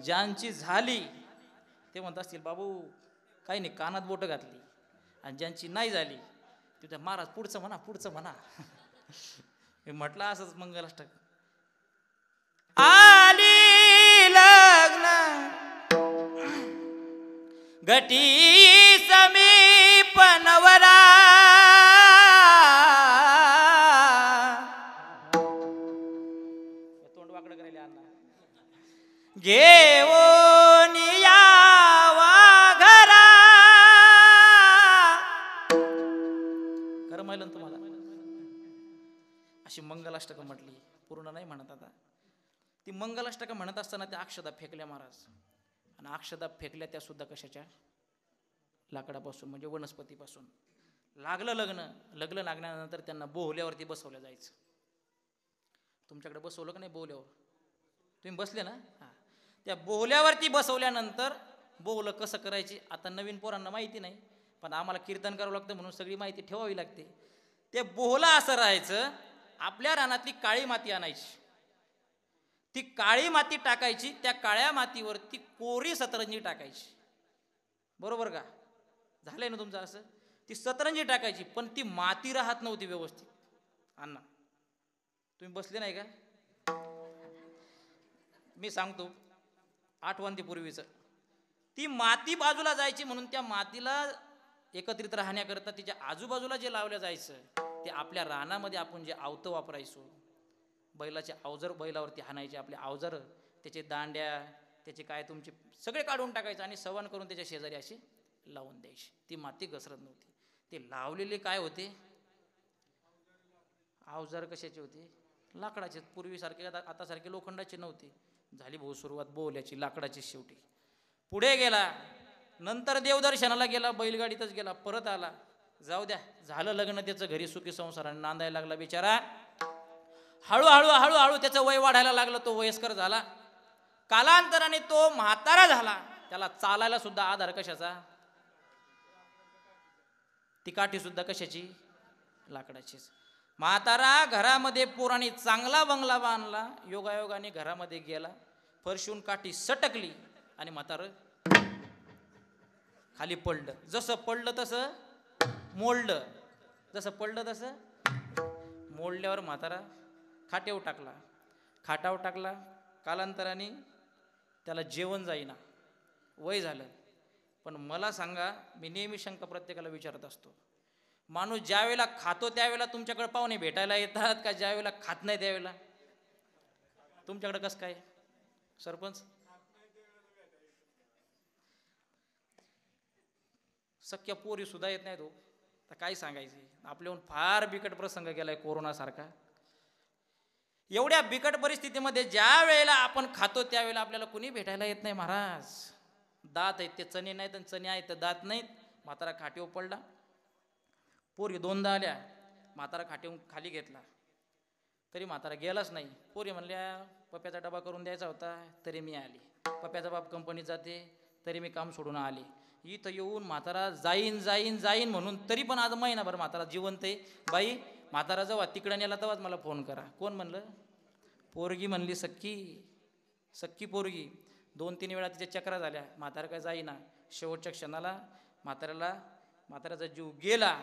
ज्यांची झाली ते म्हणत असतील बाबू काही नाही, कानात बोटं घातली. आणि ज्यांची नाही झाली तिथे महाराज पुढचं म्हणा, पुढचं म्हणा. मी म्हटलं असंच मंगलाष्टक. आली लग्न गटी समीप नवरा, तोंड वाकडं करायला अण्णा. घेऊन यावा घरा. खरं माहिलं ना तुम्हाला. अशी मंगलाष्टकं म्हटली, पूर्ण नाही म्हणत आता. ती मंगलाष्टकं म्हणत असताना त्या अक्षदा फेकल्या महाराज. आणि अक्षदा फेकल्या त्या सुद्धा कशाच्या? लाकडापासून, म्हणजे वनस्पतीपासून. लागलं लग्न. लग्न लागल्यानंतर त्यांना बोहल्यावरती बसवलं जायचं. तुमच्याकडे बसवलं का नाही बोहल्यावर? तुम्ही बसले ना? हां. त्या बोहल्यावरती बसवल्यानंतर बोहलं कसं करायची आता नवीन पोरांना माहिती नाही, पण आम्हाला कीर्तन करावं लागतं म्हणून सगळी माहिती ठेवावी लागते. ते बोहलं असं राहायचं. आपल्या रानातली काळी माती आणायची, ती काळी माती टाकायची, त्या काळ्या मातीवरती कोरी सतरंजी टाकायची. बरोबर का? झालंय ना तुमचं असं? ती सतरंजी टाकायची, पण ती माती राहत नव्हती व्यवस्थित. अण्णा तुम्ही बसले नाही का? मी सांगतो आठवणीपूर्वीचं. ती माती बाजूला जायची म्हणून त्या मातीला एकत्रित राहण्याकरता तिच्या आजूबाजूला जे लावलं जायचं ते आपल्या रानामध्ये आपण जे आवतं वापरायचो, बैलाचे अवजार बैलावरती हाणायचे आपले अवजार, त्याचे दांड्या, त्याचे काय तुमचे सगळे काढून टाकायचं आणि सवण करून त्याच्या शेजारी अशी लावून द्यायची. ती माती घसरत नव्हती. ते लावलेले काय होते अवजार? कशाचे होते? लाकडाचे. पूर्वीसारखे आता सारखे लोखंडाचे नव्हते. झाली भाऊ सुरुवात बोहल्याची, लाकडाची. शेवटी पुढे गेला, नंतर देवदर्शनाला गेला, बैलगाडीतच गेला, परत आला. जाऊ द्या, झालं लग्न त्याचं, घरी सुखी संसाराने नांदायला लागला बिचारा. हळूहळू हळूहळू त्याचं वय वाढायला लागलं. तो वयस्कर झाला. कालांतराने तो म्हातारा झाला. त्याला चालायला सुद्धा आधार कशाचा? ती काठी सुद्धा कशाची? लाकडाचीच. म्हातारा घरामध्ये पोराने चांगला बंगला बांधला. योगायोगाने घरामध्ये गेला, फरशून काठी सटकली आणि म्हातारं खाली पडलं. जसं पडलं तसं मोडलं. जसं पडलं तसं मोडल्यावर म्हातारा खाट्यावर टाकला. खाटावर टाकला. कालांतराने त्याला जेवण जाईना, वय झालं. पण मला सांगा, मी नेहमी शंका प्रत्येकाला विचारत असतो, माणूस ज्या वेळेला खातो त्यावेळेला तुमच्याकडे पाहुणे भेटायला येतात का ज्या वेळेला खात नाही त्यावेळेला? तुमच्याकडे कसं काय सरपंच? सख्या पोरी सुद्धा येत नाही. तो तर काय सांगायचे. आपल्याहून फार बिकट प्रसंग गेलाय कोरोनासारखा. एवढ्या बिकट परिस्थितीमध्ये ज्या वेळेला आपण खातो त्यावेळेला आपल्याला कुणी भेटायला येत नाही महाराज. दात आहेत ते चणे नाहीत आणि चणे आहेत तर दात नाहीत. म्हातारा खाटीवर पडला. पोरी दोनदा आल्या. म्हातारा खाटीवर खाली घेतला तरी म्हातारा गेलाच नाही. पोरी म्हणल्या पप्याचा डबा करून द्यायचा होता तरी मी आली. पप्याचा बाप कंपनीत जाते तरी मी काम सोडून आले. इथं येऊन म्हातारा जाईन जाईन जाईन म्हणून तरी पण आज महिनाभर म्हातारा जिवंत आहे. बाई म्हातारा जेव्हा तिकडं नेला तेव्हाच मला फोन करा. कोण म्हणलं? पोरगी म्हणली, सख्खी सख्खी पोरगी. 2-3 वेळा तिच्या चक्रा झाल्या. म्हातारा काय जाईना. शेवटच्या क्षणाला म्हाताऱ्याचा जीव गेला.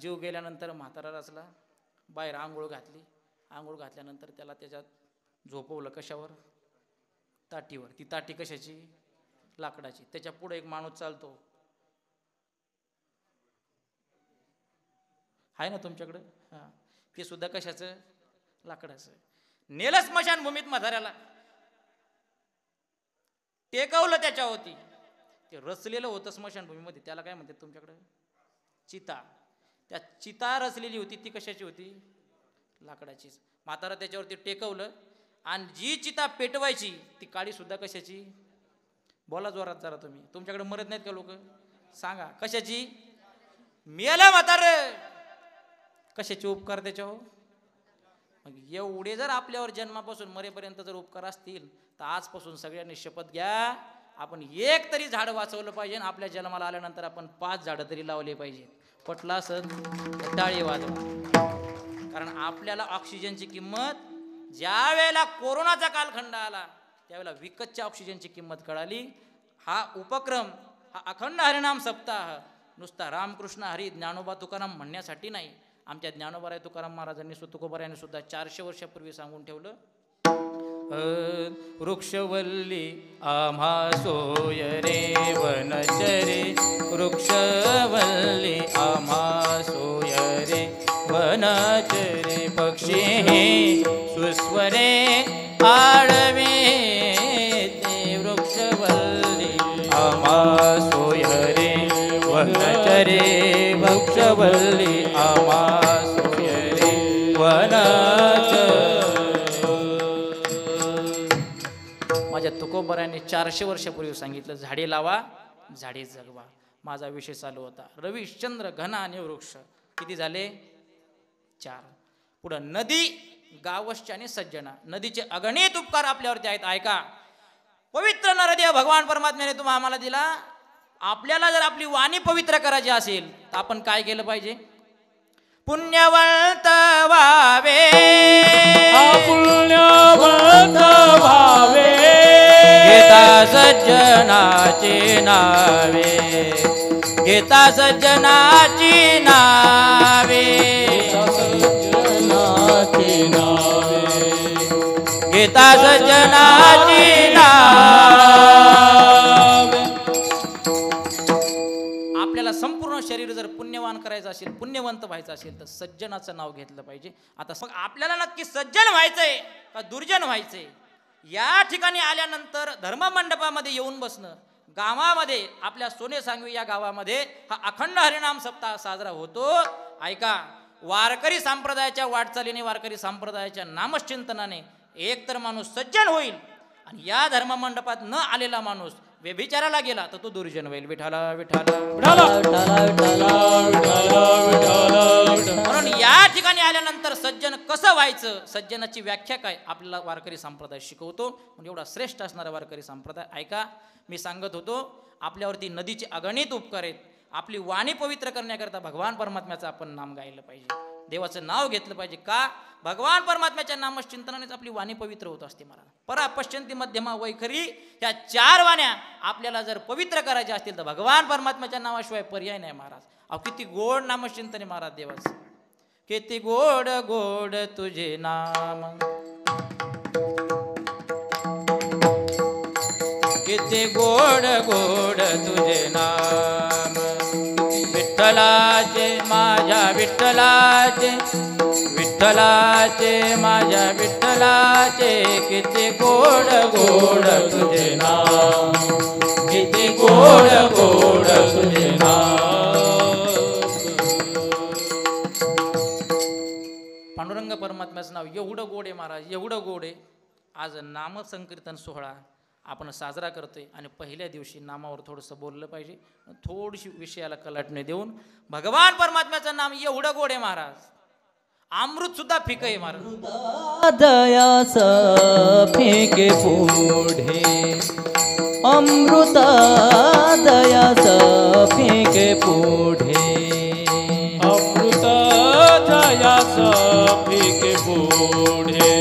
जीव गेल्यानंतर म्हातारा रचला. बाहेर आंघोळ घातली. आंघोळ घातल्यानंतर त्याला त्याच्यात झोपवलं. कशावर? ताटीवर. ती ताटी कशाची? लाकडाची. त्याच्या पुढे एक माणूस चालतो. आहे ना तुमच्याकडं? हां. ते सुद्धा कशाचं? लाकडाचं. नेलं स्मशानभूमीत म्हाताऱ्याला. टेकवलं त्याच्यावरती. ते रचलेलं होतं स्मशानभूमीमध्ये. त्याला काय म्हणतात तुमच्याकडं? चिता. त्या चिता रचलेली होती ती कशाची होती? लाकडाचीच. म्हातारा त्याच्यावरती टेकवलं आणि जी चिता पेटवायची ती काडी सुद्धा कशाची? बोला जोरात जरा तुम्ही. तुमच्याकडे मरत नाहीत का लोक? सांगा कशाची? मेलं म्हातारं. कशाचे उपकार त्याच्यावर? मग एवढे जर आपल्यावर जन्मापासून मरेपर्यंत जर उपकार असतील तर आजपासून सगळ्यांनी शपथ घ्या, आपण एक तरी झाड वाचवलं पाहिजे. आपल्या जन्माला आल्यानंतर आपण 5 झाडं तरी लावली पाहिजे. पटला असं टाळी वाजवा. कारण आपल्याला ऑक्सिजनची किंमत ज्या वेळेला कोरोनाचा कालखंड आला त्यावेळेला विकतच्या ऑक्सिजनची किंमत कळाली. हा उपक्रम, हा अखंड हरिनाम सप्ताह नुसता रामकृष्ण हरी ज्ञानोबा तुकाराम म्हणण्यासाठी नाही. आमच्या ज्ञानोबा तुकाराम महाराजांनी तुकोबारायांनी सुद्धा 400 वर्षापूर्वी सांगून ठेवलं. वृक्षवल्ली आम्हा सोय रे वनचरे, वृक्षवल्ली आम्हा सोय रे वनचरे, पक्षी हे सुस्वरे आडवे ते, वृक्षवल्ली आम्हा सोय रे वनचरे, वृक्षवल्ली आम्हा सोय रे वनचरे. माझ्या तुकोबारायांनी 400 वर्षापूर्वी सांगितलं, झाडे लावा झाडे जगवा. माझा विषय चालू होता रविश्चंद्र घन आणि वृक्ष. किती झाले? 4. पुढं नदी, गावश्च आणि सज्जना. नदीचे अगणित उपकार आपल्यावरती आहेत. ऐका, पवित्र नरदेव भगवान परमात्म्याने तुम्हा आम्हाला दिला. आपल्याला जर आपली वाणी पवित्र करायची असेल तर आपण काय केलं पाहिजे? पुण्यवंत व्हावे, पुण्यवंत भावे, घेता सज्जनाची नावे, घेता सज्जनाची नावे, सज्जनाची नावे, घेता सज्जनाची नावे. आपल्याला संपूर्ण शरीर जर पुण्यवान करायचं असेल, पुण्यवंत व्हायचं असेल तर सज्जनाचं नाव घेतलं पाहिजे. आता मग आपल्याला नक्की सज्जन व्हायचंय का दुर्जन व्हायचंय? या ठिकाणी आल्यानंतर धर्ममंडपामध्ये येऊन बसणं. गावामध्ये आपल्या सोने सांगवी या गावामध्ये हा अखंड हरिनाम सप्ताह साजरा होतो. ऐका, वारकरी संप्रदायाच्या वाटचालीने, वारकरी संप्रदायाच्या नामचिंतनाने एक तर माणूस सज्जन होईल आणि या धर्ममंडपात न आलेला माणूस व्यभिचाराला गेला तर तो दुर्जन होईल. विठाला विठाला म्हणून या ठिकाणी आल्यानंतर सज्जन कसं व्हायचं, सज्जनाची व्याख्या काय, आपल्याला वारकरी संप्रदाय शिकवतो. म्हणजे एवढा श्रेष्ठ असणारा वारकरी संप्रदाय. ऐका, मी सांगत होतो आपल्यावरती नदीचे अगणित उपकार आहेत. आपली वाणी पवित्र करण्याकरता भगवान परमात्म्याचं आपण नाम गायलं पाहिजे, देवाचं नाव घेतलं पाहिजे. का? भगवान परमात्म्याच्या नामचिंतनानेच आपली वाणी पवित्र होत असते. महाराज, परा, पश्चंती, मध्यमा, वैखरी, ह्या 4 वाण्या आपल्याला जर पवित्र करायच्या असतील तर भगवान परमात्म्याच्या नावाशिवाय पर्याय नाही. महाराज, अहो किती गोड नामचिंतन महाराज देवाचं. किती गोड गोड तुझे नाम, किती गोड गोड तुझे नाम, विठ्ठलाचे माझ्या विठ्ठलाचे, विठ्ठलाचे माझ्या विठ्ठलाचे, किती गोड गोड तुझे नाम, किती गोड गोड तुझे नाम. पांडुरंग परमात्म्याचं नाव एवढं गोड आहे महाराज, एवढं गोड आहे. आज नामसंकीर्तन सोहळा आपण साजरा करतोय आणि पहिल्या दिवशी नामावर थोडंसं बोललं पाहिजे. थोडीशी विषयाला कलाटणी देऊन, भगवान परमात्म्याचं नाम एवढं गोड आहे महाराज, अमृत सुद्धा फिकं आहे महाराज. दयास फेके पुढे, अमृत दयास फेके पुढे, अमृत दयास फेके पुढे,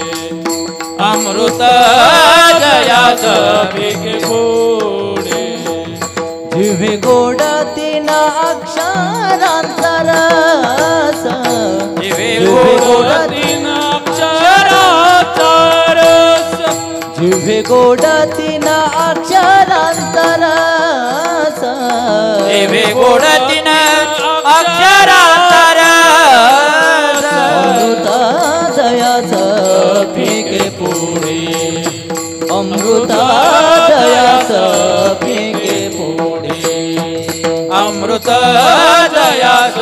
अमृत दयास फेके पुढे, जिव्हे गोड 3 अक्षरांचा रस, जिव्हे गोड 3 अक्षराचा रस, जिव्हे गोड 3 अक्षरांचा रस, जिव्हे गोड 3 अक्षराचा रस, अमृत दयास फेके पुढे, अमृत दयास फेके पुढे, अमृत दयास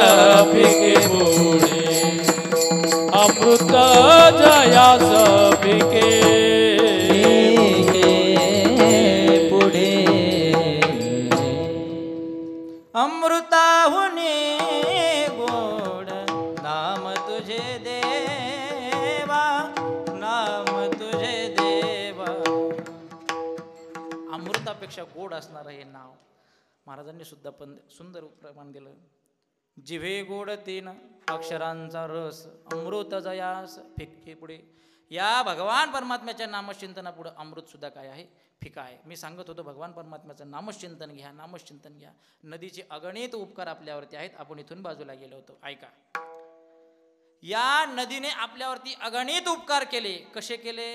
फेके पुढे, अमृत दयास फेके पुढे. अमृताहुने गोड नाम तुझे देवा, अमृतापेक्षा गोड असणारं हे नाव. महाराजांनी सुद्धा पण सुंदर प्रमाण दिलं. जिव्हे गोड तीन अक्षरांचा रस, अमृत जयास फिक्के पुढे. या भगवान परमात्म्याच्या नामचिंतनापुढं अमृत सुद्धा काय आहे, फिका आहे. मी सांगत होतो भगवान परमात्म्याचं नामचिंतन घ्या, नामचिंतन घ्या. नदीचे अगणित उपकार आपल्यावरती आहेत. आपण इथून बाजूला गेलो होतो, ऐका. या नदीने आपल्यावरती अगणित उपकार केले. कसे केले?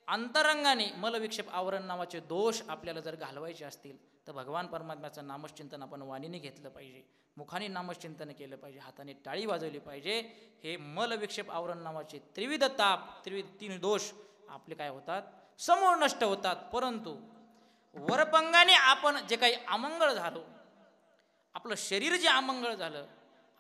अंतरंगाने मलविक्षेप आवरण नावाचे दोष आपल्याला जर घालवायचे असतील तर भगवान परमात्म्याचं नामचिंतन आपण वाणीने घेतलं पाहिजे, मुखाने नामचिंतन केलं पाहिजे, हाताने टाळी वाजवली पाहिजे. हे मलविक्षेप आवरण नावाचे त्रिविध ताप, तीन दोष आपले काय होतात, समूळ नष्ट होतात. परंतु वरपंगाने आपण जे काही अमंगळ झालो, आपलं शरीर जे अमंगळ झालं,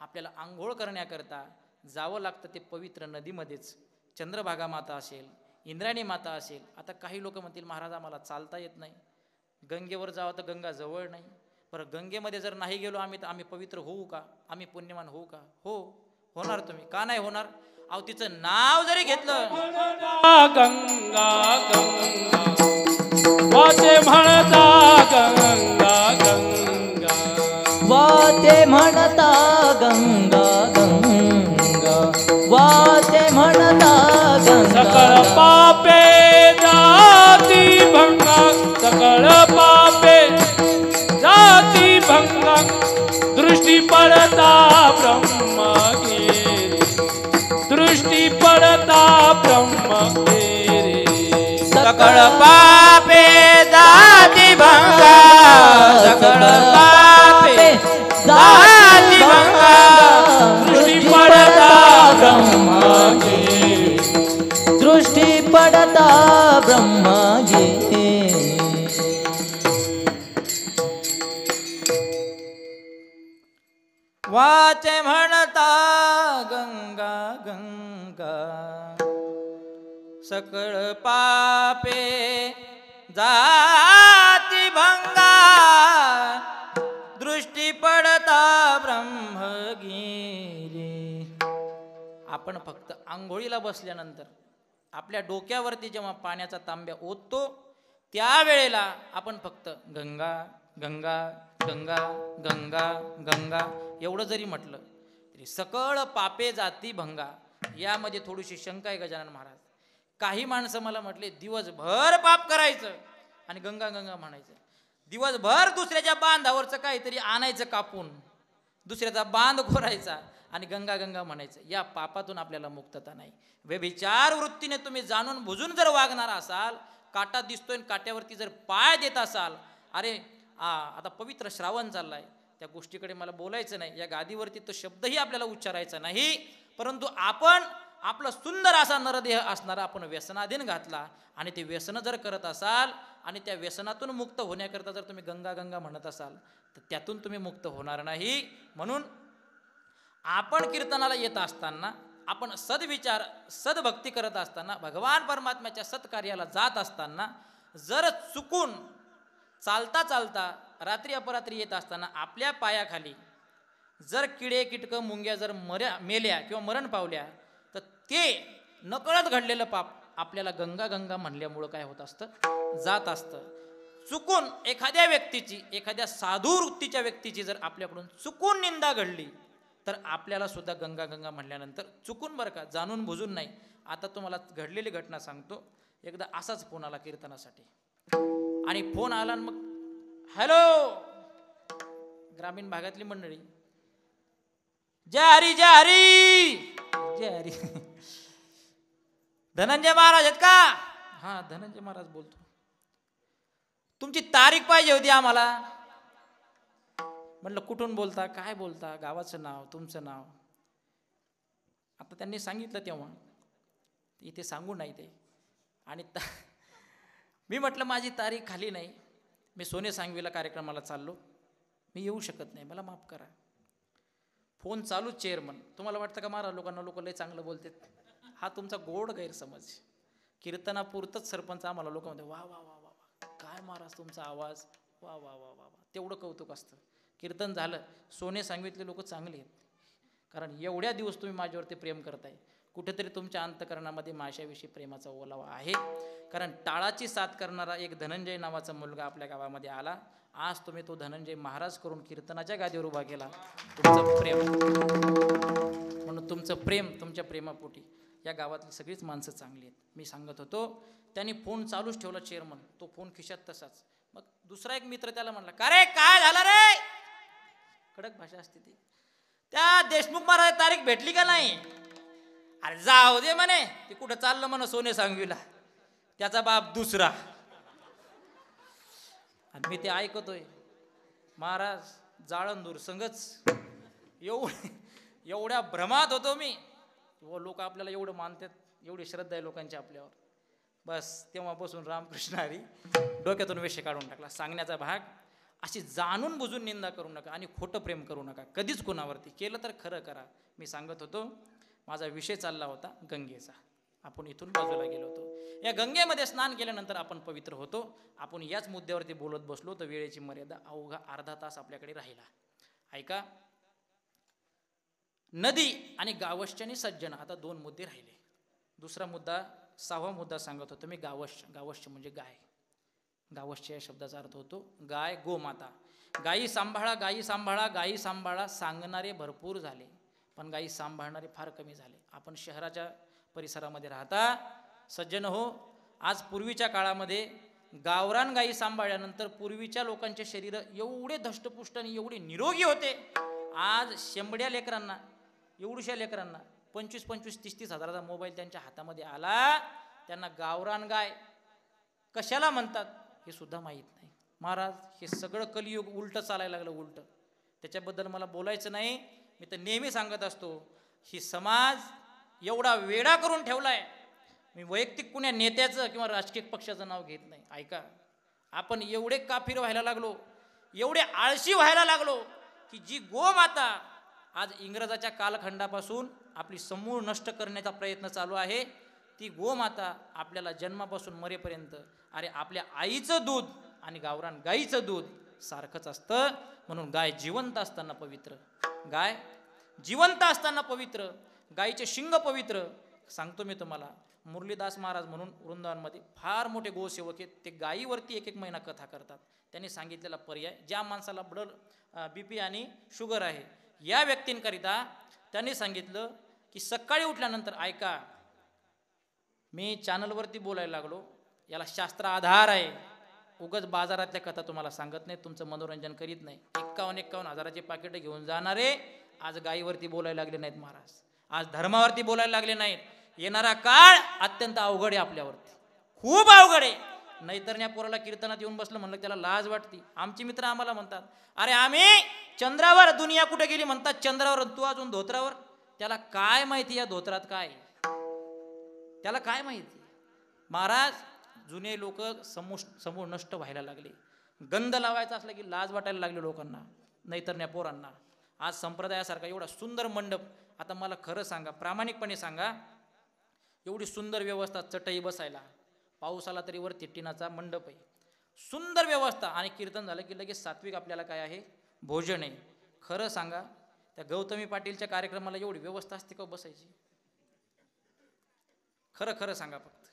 आपल्याला आंघोळ करण्याकरता जावं लागतं ते पवित्र नदीमध्येच. चंद्रभागा माता असेल, इंद्रायणी माता असेल. आता काही लोक म्हणतील महाराज आम्हाला चालता येत नाही, गंगेवर जावं तर गंगा जवळ नाही. बरं, गंगेमध्ये जर नाही गेलो आम्ही तर आम्ही पवित्र होऊ का, आम्ही पुण्यवान होऊ का? हो, होणार. तुम्ही का नाही होणार? अहो तिचं नाव जरी घेतलं, गंगा गंगा वाचे म्हणता गंगा गंगा, वाते म्हणता गंगा गंगा, वाते म्हणता गंगा. सकळ पापे जाती भंगा, सकळ पापे जाती भंगा, दृष्टी पडता ब्रह्मगिरी, दृष्टी पडता ब्रह्मगिरी. सकळ पापे जाती भंगा, सकळ पापे जाती भंगा, दृष्टी पडता ब्रह्मगिरी, दृष्टी पडता ब्रह्मगिरी. वाचे म्हणता गंगा गंगा, सकळ पापे जाती भंगा, दृष्टी पडता ब्रह्मगिरी. आपण फक्त आंघोळीला बसल्यानंतर आपल्या डोक्यावरती जेव्हा पाण्याचा तांब्या ओततो त्यावेळेला आपण फक्त गंगा गंगा गंगा गंगा गंगा एवढं जरी म्हटलं तरी सकळ पापे जाती भंगा. यामध्ये थोडीशी शंका आहे गजानन महाराज. काही माणसं मला म्हटले दिवसभर पाप करायचं आणि गंगा गंगा म्हणायचं, दिवसभर दुसऱ्याच्या बांधावरचं काहीतरी आणायचं कापून, दुसऱ्याचा बांध खोरायचा आणि गंगा गंगा म्हणायचं. या पापातून आपल्याला मुक्तता नाही. व्यभिचार वृत्तीने तुम्ही जाणून बुजून जर वागणार असाल, काटा दिसतोय काट्यावरती जर पाय देत असाल, अरे आता पवित्र श्रावण चाललाय, त्या गोष्टीकडे मला बोलायचं नाही, या गादीवरती तो शब्दही आपल्याला उच्चारायचा नाही. परंतु आपण आपला सुंदर असा नरदेह असणारा आपण व्यसनाधीन घातला आणि ते व्यसन जर करत असाल आणि त्या व्यसनातून मुक्त होण्याकरता जर तुम्ही गंगा गंगा म्हणत असाल तर त्यातून तुम्ही मुक्त होणार नाही. म्हणून आपण कीर्तनाला येत असताना, आपण सद्विचार सद्भक्ती करत असताना, भगवान परमात्म्याच्या सत्कार्याला जात असताना जर चुकून चालता चालता रात्री अपरात्री येत असताना आपल्या पायाखाली जर किडे कीटकं मुंग्या जर मेल्या किंवा मरण पावल्या तर ते नकळत घडलेलं पाप आपल्याला गंगा गंगा म्हणल्यामुळं काय होत असतं, जात असतं. चुकून एखाद्या व्यक्तीची, एखाद्या साधू वृत्तीच्या व्यक्तीची जर आपल्याकडून चुकून निंदा घडली तर आपल्याला सुद्धा गंगा गंगा म्हणल्यानंतर चुकून, बरं का, जाणून बुजून नाही. आता तुम्हाला घडलेली घटना सांगतो. एकदा असाच फोन आला कीर्तनासाठी आणि फोन आला आणि मग हॅलो, ग्रामीण भागातली मंडळी, जय हरी जय हरी जय हरी. धनंजय महाराज आहेत का? हा, धनंजय महाराज बोलतो. तुमची तारीख पाहिजे होती आम्हाला. म्हटलं कुठून बोलता, काय बोलता, गावाचं नाव, तुमचं नाव. आता त्यांनी सांगितलं तेव्हा इथे सांगू नाही ते. आणि मी म्हटलं माझी तारीख खाली नाही, मी सोने सांगवीला कार्यक्रमाला चाललो, मी येऊ शकत नाही, मला माफ करा. फोन चालू चेअरमन. तुम्हाला वाटतं का महाराज लोकांना लोक लय चांगलं बोलतात? हा तुमचा गोड गैरसमज. कीर्तनापुरतंच सरपंच आम्हाला लोक म्हणते वा वा वा वा वा, काय महाराज तुमचा आवाज, वा वा वा वा वा, तेवढं कौतुक असतं. कीर्तन झालं, सोने सांगितले लोक चांगले आहेत, कारण एवढ्या दिवस तुम्ही माझ्यावरती प्रेम करताय. कुठेतरी तुमच्या अंतकरणामध्ये माझ्याविषयी प्रेमाचा ओलावा आहे. कारण टाळाची साथ करणारा एक धनंजय नावाचा मुलगा आपल्या गावामध्ये आला. आज तुम्ही तो धनंजय महाराज करून कीर्तनाच्या गादीवर उभा केला. तुमचं प्रेम, म्हणून तुमचं प्रेम, तुमच्या प्रेमापोटी या गावातली सगळीच माणसं चांगली आहेत. मी सांगत होतो, त्यांनी फोन चालूच ठेवला चेअरमन, तो फोन खिशात तसाच. मग दुसरा एक मित्र त्याला म्हणला, का रे काय झालं रे? कडक भाषा असते ती. त्या देशमुख महाराज तारीख भेटली का नाही? अरे जाऊ दे म्हणे, ते कुठं चाललं म्हणे सोने सांगवीला, त्याचा बाप दुसरा. आणि मी ते ऐकतोय, महाराज जाळंदूर संगच. एवढ्या भ्रमात होतो मी. लोक आपल्याला एवढं मानतात, एवढी श्रद्धा आहे लोकांची आपल्यावर. बस तेव्हापासून रामकृष्ण हरी डोक्यातून विषय काढून टाकला. सांगण्याचा भाग, अशी जाणून बुजून निंदा करू नका आणि खोटं प्रेम करू नका कधीच कोणावरती. केलं तर खरं करा. मी सांगत होतो, माझा विषय चालला होता गंगेचा. आपण इथून बाजूला गेलो होतो. या गंगेमध्ये स्नान केल्यानंतर आपण पवित्र होतो. आपण याच मुद्द्यावरती बोलत बसलो तर वेळेची मर्यादा अवघा अर्धा तास आपल्याकडे राहिला. ऐका, नदी आणि गावश्य सज्जन, आता 2 मुद्दे राहिले. दुसरा मुद्दा, 6वा मुद्दा सांगत होतो मी, गावश्य. गावश्य म्हणजे गाय. गावश्य या शब्दाचा अर्थ होतो गाय, गोमाता. गायी सांभाळा, गायी सांभाळा, गायी सांभाळा सांगणारे भरपूर झाले, पण गायी सांभाळणारे फार कमी झाले. आपण शहराच्या परिसरामध्ये राहता सज्जन हो. आज पूर्वीच्या काळामध्ये गावरान गायी सांभाळल्यानंतर पूर्वीच्या लोकांचे शरीर एवढे धष्टपुष्ट आणि एवढे निरोगी होते. आज शेंबड्या लेकरांना, एवढ्याशा लेकरांना 25-25, 30-30 हजाराचा मोबाईल त्यांच्या हातामध्ये आला. त्यांना गावरान गाय कशाला म्हणतात हे सुद्धा माहीत नाही. महाराज, हे सगळं कलियुग उलटं चालायला लागलं, उलटं. त्याच्याबद्दल मला बोलायचं नाही. मी तर नेहमी सांगत असतो, ही समाज एवढा वेडा करून ठेवलाय. मी वैयक्तिक कुण्या नेत्याचं किंवा राजकीय पक्षाचं नाव घेत नाही. ऐका, आपण एवढे काफीर व्हायला लागलो, एवढे आळशी व्हायला लागलो की जी गोमाता आज इंग्रजाच्या कालखंडापासून आपली समूळ नष्ट करण्याचा प्रयत्न चालू आहे, ती गोमाता आपल्याला जन्मापासून मरेपर्यंत, अरे आपल्या आईचं दूध आणि गावरान गाईचं दूध सारखंच असतं. म्हणून गाय जिवंत असताना पवित्र, गाय जिवंत असताना पवित्र, गायीचे शिंग पवित्र. सांगतो मी तुम्हाला, मुरलीदास महाराज म्हणून वृंदावनमध्ये फार मोठे गोसेवक आहेत. ते गायीवरती 1-1 महिना कथा करतात. त्यांनी सांगितलेला पर्याय, ज्या माणसाला BP आणि शुगर आहे या व्यक्तींकरिता त्यांनी सांगितलं की सकाळी उठल्यानंतर, ऐका, मी चॅनलवरती बोलायला लागलो, याला शास्त्र आधार आहे. उगाच बाजारातल्या कथा तुम्हाला सांगत नाही, तुमचं मनोरंजन करीत नाही. 51-51 हजाराचे पाकिटं घेऊन जाणारे आज गायीवरती बोलायला लागले नाहीत महाराज. आज धर्मावरती बोलायला लागले नाहीत. येणारा काळ अत्यंत अवघड आहे आपल्यावरती, खूप अवघड आहे. नैतरण्या पोराला कीर्तनात येऊन बसलं म्हणलं त्याला लाज वाटते. आमची मित्र आम्हाला म्हणतात, अरे आम्ही चंद्रावर, दुनिया कुठे गेली म्हणतात चंद्रावर, तू अजून धोत्रावर. त्याला काय माहिती या धोत्रात काय, त्याला काय माहिती. महाराज, जुने लोक समूळ नष्ट व्हायला लागले. गंध लावायचा असला की लाज वाटायला लागले लोकांना, नैतरण्या पोरांना. आज संप्रदायासारखा एवढा सुंदर मंडप, आता मला खरं सांगा, प्रामाणिकपणे सांगा, एवढी सुंदर व्यवस्था, चटई बसायला, पाऊस आला तरी वरती टिनाचा मंडप आहे, सुंदर व्यवस्था, आणि कीर्तन झालं की लगेच सात्विक आपल्याला काय आहे, भोजन आहे. खरं सांगा, त्या गौतमी पाटीलच्या कार्यक्रमाला एवढी व्यवस्था असते का बसायची? खरं खरं सांगा. फक्त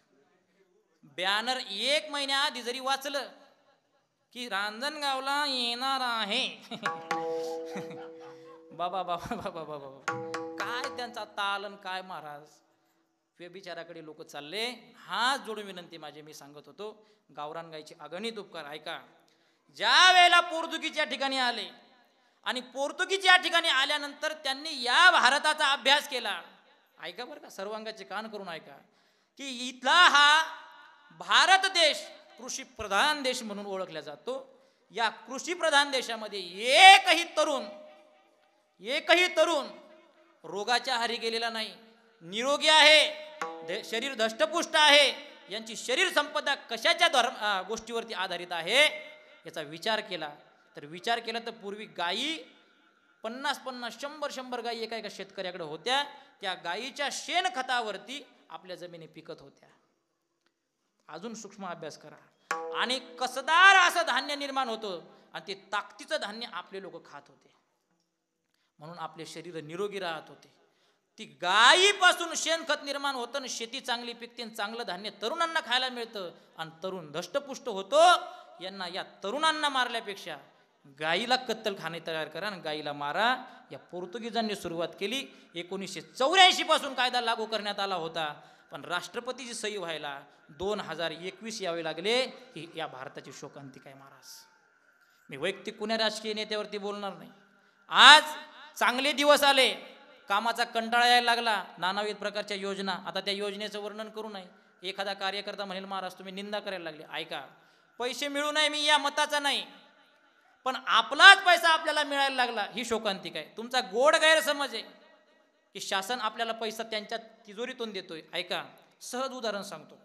बॅनर 1 महिन्याआधी जरी वाचलं की रांजणगावला येणार आहे बाबा बाबा बाबा बाबा, काय त्यांचा तालन काय महाराज. व्यभिचाराकडे लोक चालले. हात जोडून विनंती माझी, मी सांगत होतो, गावरान गायचे अगणित उपकार. ऐका, ज्या वेळेला पोर्तुगीज या ठिकाणी आले आणि पोर्तुगीज या ठिकाणी आल्यानंतर त्यांनी या भारताचा अभ्यास केला. ऐका बरं का, सर्वांगाचे कान करून ऐका, की इथला हा भारत देश कृषी प्रधान देश म्हणून ओळखला जातो. या कृषी प्रधान देशामध्ये एकही तरुण रोगाच्या आहारी गेलेला नाही, निरोगी आहे, शरीर धष्टपुष्ट आहे. यांची शरीर संपदा कशाच्या गोष्टीवरती आधारित आहे याचा विचार केला तर पूर्वी गायी 50-50, 100-100 गायी एका शेतकऱ्याकडे होत्या. त्या गायीच्या शेणखतावरती आपल्या जमिनी पिकत होत्या. अजून सूक्ष्म अभ्यास करा, आणि कसदार असं धान्य निर्माण होतं, आणि ते ताकदीचं धान्य आपले लोक खात होते, म्हणून आपले शरीर निरोगी राहत होते. ती गायीपासून शेणखत निर्माण होतं आणि शेती चांगली पिकते आणि चांगलं धान्य तरुणांना खायला मिळतं आणि तरुण धष्टपुष्ट होतो. यांना या तरुणांना मारल्यापेक्षा गायीला कत्तलखाने तयार करा आणि गायीला मारा. या पोर्तुगीजांनी सुरुवात केली. 1984 पासून कायदा लागू करण्यात आला होता, पण राष्ट्रपतीची सही व्हायला 2021 यावे लागले. ही या भारताची शोकांतिका आहे महाराज. मी वैयक्तिक कुण्या राजकीय नेत्यावरती बोलणार नाही. आज चांगले दिवस आले, कामाचा कंटाळा यायला लागला, नानाविध प्रकारच्या योजना. आता त्या योजनेचं वर्णन करू नये. एखादा कार्यकर्ता म्हणेल महाराज तुम्ही निंदा करायला लागले. ऐका, पैसे मिळू नये मी या मताचा नाही, पण आपलाच पैसा आपल्याला मिळायला लागला ही शोकांतिका आहे. तुमचा गोड गैरसमज आहे की शासन आपल्याला पैसा त्यांच्या तिजोरीतून देतोय. ऐका, सहज उदाहरण सांगतो.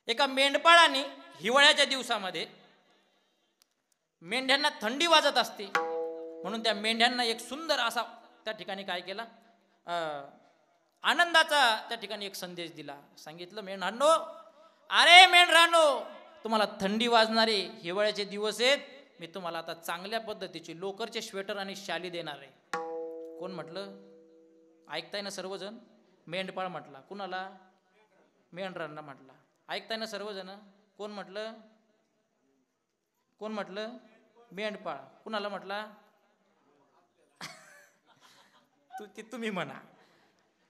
एका मेंढपाळाने हिवाळ्याच्या दिवसामध्ये मेंढ्यांना थंडी वाजत असते म्हणून त्या मेंढ्यांना एक सुंदर असा त्या ठिकाणी काय केला, आनंदाचा त्या ठिकाणी एक संदेश दिला. सांगितलं, मेंढरांनो, अरे मेंढरांनो, तुम्हाला थंडी वाजणारे हिवाळ्याचे दिवस आहेत, मी तुम्हाला आता चांगल्या पद्धतीचे लोकरचे स्वेटर आणि शाली देणार आहे. कोण म्हटलं? ऐकताय ना सर्वजण? मेंढपाळ म्हटला. कुणाला? मेंढरांना म्हटला. ऐकताय ना सर्वजण? कोण म्हटलं? कोण म्हटलं? मेंढपाळ. कुणाला म्हटला? तुम्ही म्हणा.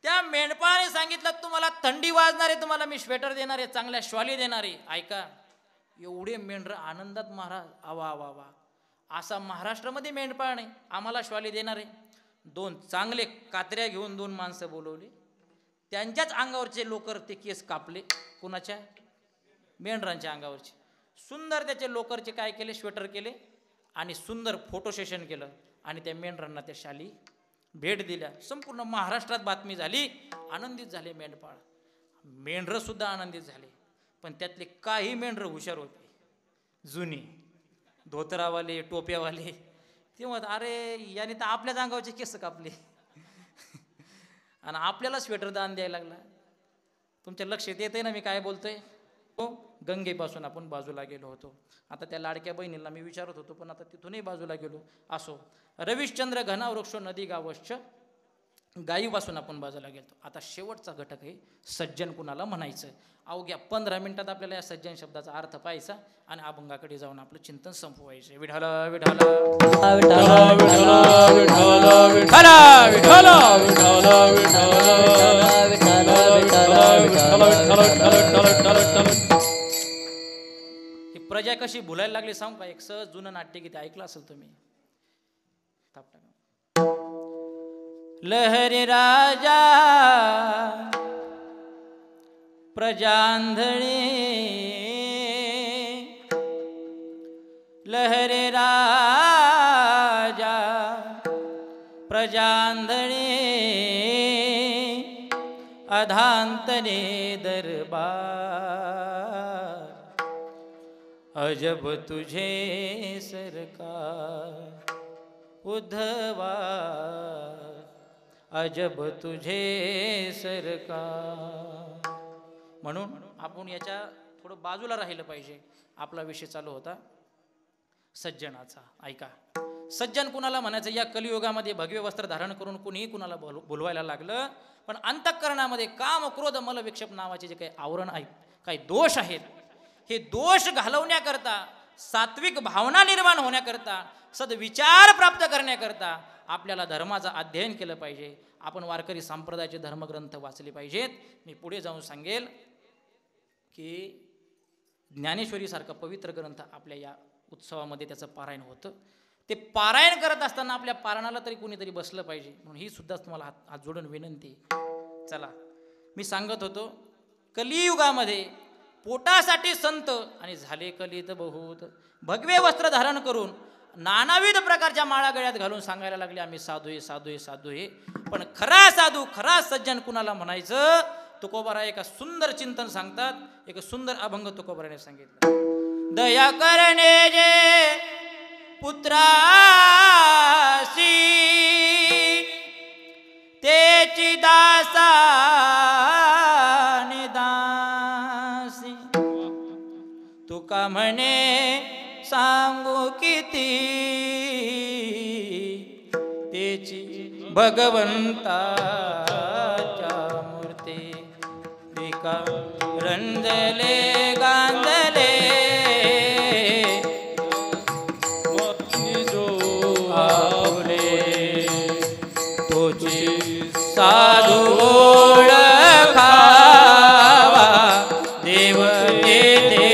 त्या मेंढपाळाने सांगितलं, तुम्हाला थंडी वाजणारे, तुम्हाला मी स्वेटर देणार आहे, चांगल्या श्वाली देणार आहे. ऐका, एवढे मेंढर आनंदात महाराज, आवा आवा वा, असा महाराष्ट्रामध्ये मेंढपाळ नाही, आम्हाला श्वाली देणार आहे. 2 चांगले कात्र्या घेऊन 2 माणसं बोलवले. त्यांच्याच अंगावरचे लोकर ते केस कापले. कुणाच्या? मेंढरांच्या अंगावरचे. सुंदर त्याचे लोकरचे काय केले, स्वेटर केले आणि सुंदर फोटो सेशन केलं आणि त्या मेंढरांना त्या शाली भेट दिल्या. संपूर्ण महाराष्ट्रात बातमी झाली. आनंदित झाले मेंढपाळ. मेंढरं सुद्धा आनंदित झाले. पण त्यातले काही मेंढरं हुशार होते, जुनी धोतरावाले, टोप्यावाले. ते म्हणत, अरे याने तर आपल्याच अंगावरचे केस कापले आणि आपल्याला स्वेटर दान द्यायला लागला. तुमच्या लक्षात येते ना मी काय बोलतोय? हो, गंगेपासून आपण बाजूला गेलो होतो. आता त्या लाडक्या बहिणीला मी विचारत होतो, पण आता तिथूनही बाजूला गेलो. असो, रविश्चंद्र घना वृक्ष नदी गावश्च, गायीपासून आपण बाजूला गेलो. आता शेवटचा घटक आहे सज्जन कुणाला म्हणायचं. अवघ्या 15 मिनिटात आपल्याला या सज्जन शब्दाचा अर्थ पाहायचा आणि अभंगाकडे जाऊन आपलं चिंतन संपवायचं. विठाला विठाला ही प्रजा कशी भुलायला लागली सांगू का? एक सहज जुनं नाट्यगीत ऐकलं असेल तुम्ही. लहरी राजा प्रजांधळे, लहरे राजा प्रजांधळे, अधांतने दरबार, अजब तुझे सरकार उद्धवा, अजब तुझे सरकार. म्हणून आपण याच्या थोडं बाजूला राहिलं पाहिजे. आपला विषय चालू होता सज्जनाचा. ऐका, सज्जन कुणाला म्हणायचं? या कलियुगामध्ये भगवे वस्त्र धारण करून कुणीही कुणाला बोलवायला लागलं, पण अंतःकरणामध्ये काम, क्रोध, मल, विक्षेप नावाचे जे काही आवरण आहेत, काही दोष आहेत, हे दोष घालवण्याकरता, सात्विक भावना निर्माण होण्याकरता, सद्विचार प्राप्त करण्याकरता आपल्याला धर्माचं अध्ययन केलं पाहिजे. आपण वारकरी संप्रदायाचे धर्मग्रंथ वाचले पाहिजेत. मी पुढे जाऊन सांगेल की ज्ञानेश्वरीसारखा पवित्र ग्रंथ आपल्या या उत्सवामध्ये त्याचं पारायण होतं. ते पारायण करत असताना आपल्या पारायणाला तरी कोणीतरी बसलं पाहिजे, म्हणून ही सुद्धा तुम्हाला हात जोडून विनंती. चला, मी सांगत होतो कलियुगामध्ये पोटासाठी संत आणि झाले कलित बहुत, भगवे वस्त्र धारण करून नानाविध प्रकारच्या माळा गळ्यात घालून सांगायला लागले आम्ही साधू आहे, साधू आहे, साधू आहे. पण खरा साधू, खरा सज्जन कुणाला म्हणायचं? तुकोबाराय एका सुंदर चिंतन सांगतात. एक सुंदर अभंग तुकोबाराने सांगितलं. दया करणे जे पुत्रासी, तेची दासा निदासी, तुका म्हणे सांगू किती, तेची भगवंताच्या मूर्ती एका रंजले गांजले जो आवले तोची साधू ओळखावा देव तेथे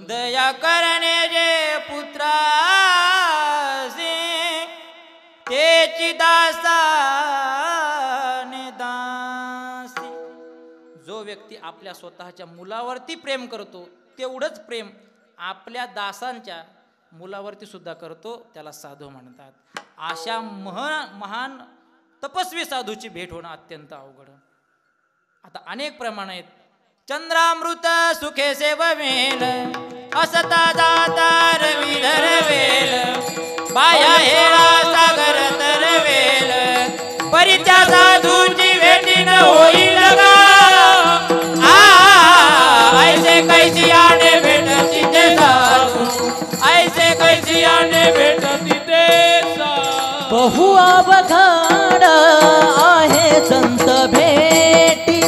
दया करणे जे पुत्रासी तेची दासाने दासी. जो व्यक्ती आपल्या स्वतःच्या मुलावरती प्रेम करतो तेवढंच प्रेम आपल्या दासांच्या मुलावरती सुद्धा करतो, त्याला साधू म्हणतात. अशा महान तपस्वी साधूची भेट होणं अत्यंत अवघड. आता अनेक प्रमाण आहेत. चंद्रामृत सुखे सेववेल असता जाता रवी धरवेल बाया हेळा सागर तरवेल परित्या साधूची भेटी न होईल का ऐसे कैसी आने भेटती ते साधू ऐसे कैसी आने भेटती ते साधू. बहु अवघड आहे संत भेटी,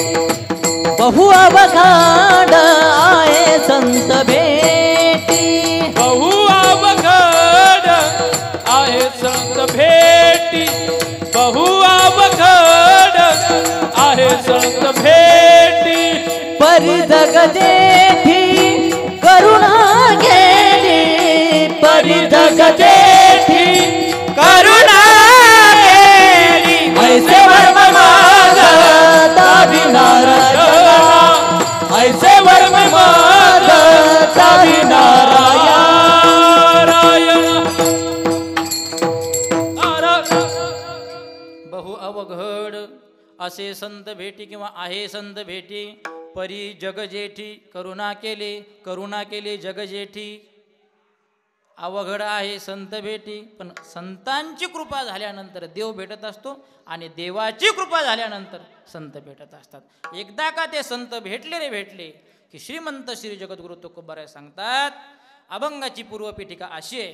बहु अवघड आहे संत भेटी. बहु अवघड आहे संत भेटी, बहु अवघड आहे संत भेटी. परी जग जेठी करुणा गेली, परी जग जेठी करुणा केली ऐसे वर्म मागता विनारायण, ऐसे वर्म मागता विनारायण. बहु अवघड असे संत भेटी किंवा आहे संत भेटी. परी जग जेठी करुणा केली जग जेठी. अवघड आहे संत भेटी, पण संतांची कृपा झाल्यानंतर देव भेटत असतो आणि देवाची कृपा झाल्यानंतर संत भेटत असतात. एकदा का ते संत भेटले की श्रीमंत श्री जगद्गुरु तुकोबाराय सांगतात. अभंगाची पूर्वपीठिका अशी आहे.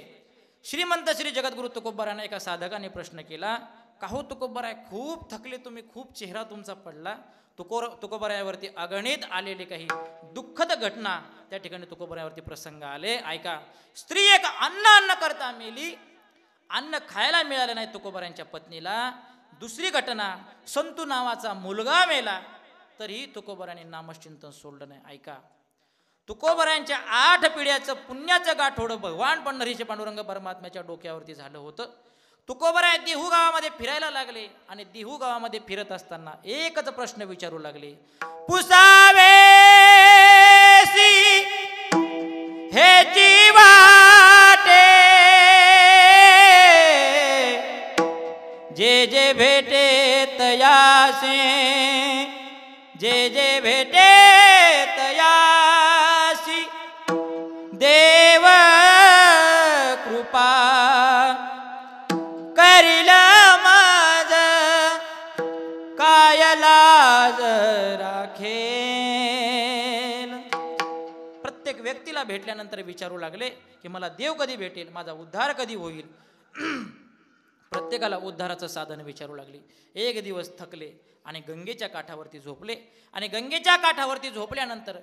श्रीमंत श्री जगद्गुरु तुकोबारायांना एका साधकाने प्रश्न केला, का हो तुकोबाराय, खूप थकले तुम्ही, खूप चेहरा तुमचा पडला. तुकोबारायावरती अगणित आलेले काही दुःखद घटना त्या ठिकाणी तुकोबारायावरती प्रसंग आले. ऐका. स्त्री एक अन्न करता मेली, अन्न खायला मिळालं नाही तुकोबारायांच्या पत्नीला. दुसरी घटना, संतू नावाचा मुलगा मेला तरीही तुकोबारायांनी नामचिंतन सोडलं नाही. ऐका. तुकोबारायांच्या 8 पिढ्याचं पुण्याचं गाठोडं भगवान पंढरीचे पांडुरंग परमात्म्याच्या डोक्यावरती झालं होतं. तुकोबाराय देहू गावामध्ये फिरायला लागले आणि देहू गावामध्ये फिरत असताना एकच प्रश्न विचारू लागले, पुसावेसी हे जीवाटे जे जे भेटे तयासे, जे जे भेटे तयासी देव कृपा करिल माझ काय लाज राखेल. प्रत्येक व्यक्तीला भेटल्यानंतर विचारू लागले की मला देव कधी भेटेल, माझा उद्धार कधी होईल. प्रत्येकाला उद्धाराचं साधन विचारू लागले. एक दिवस थकले आणि गंगेच्या काठावरती झोपले आणि गंगेच्या काठावरती झोपल्यानंतर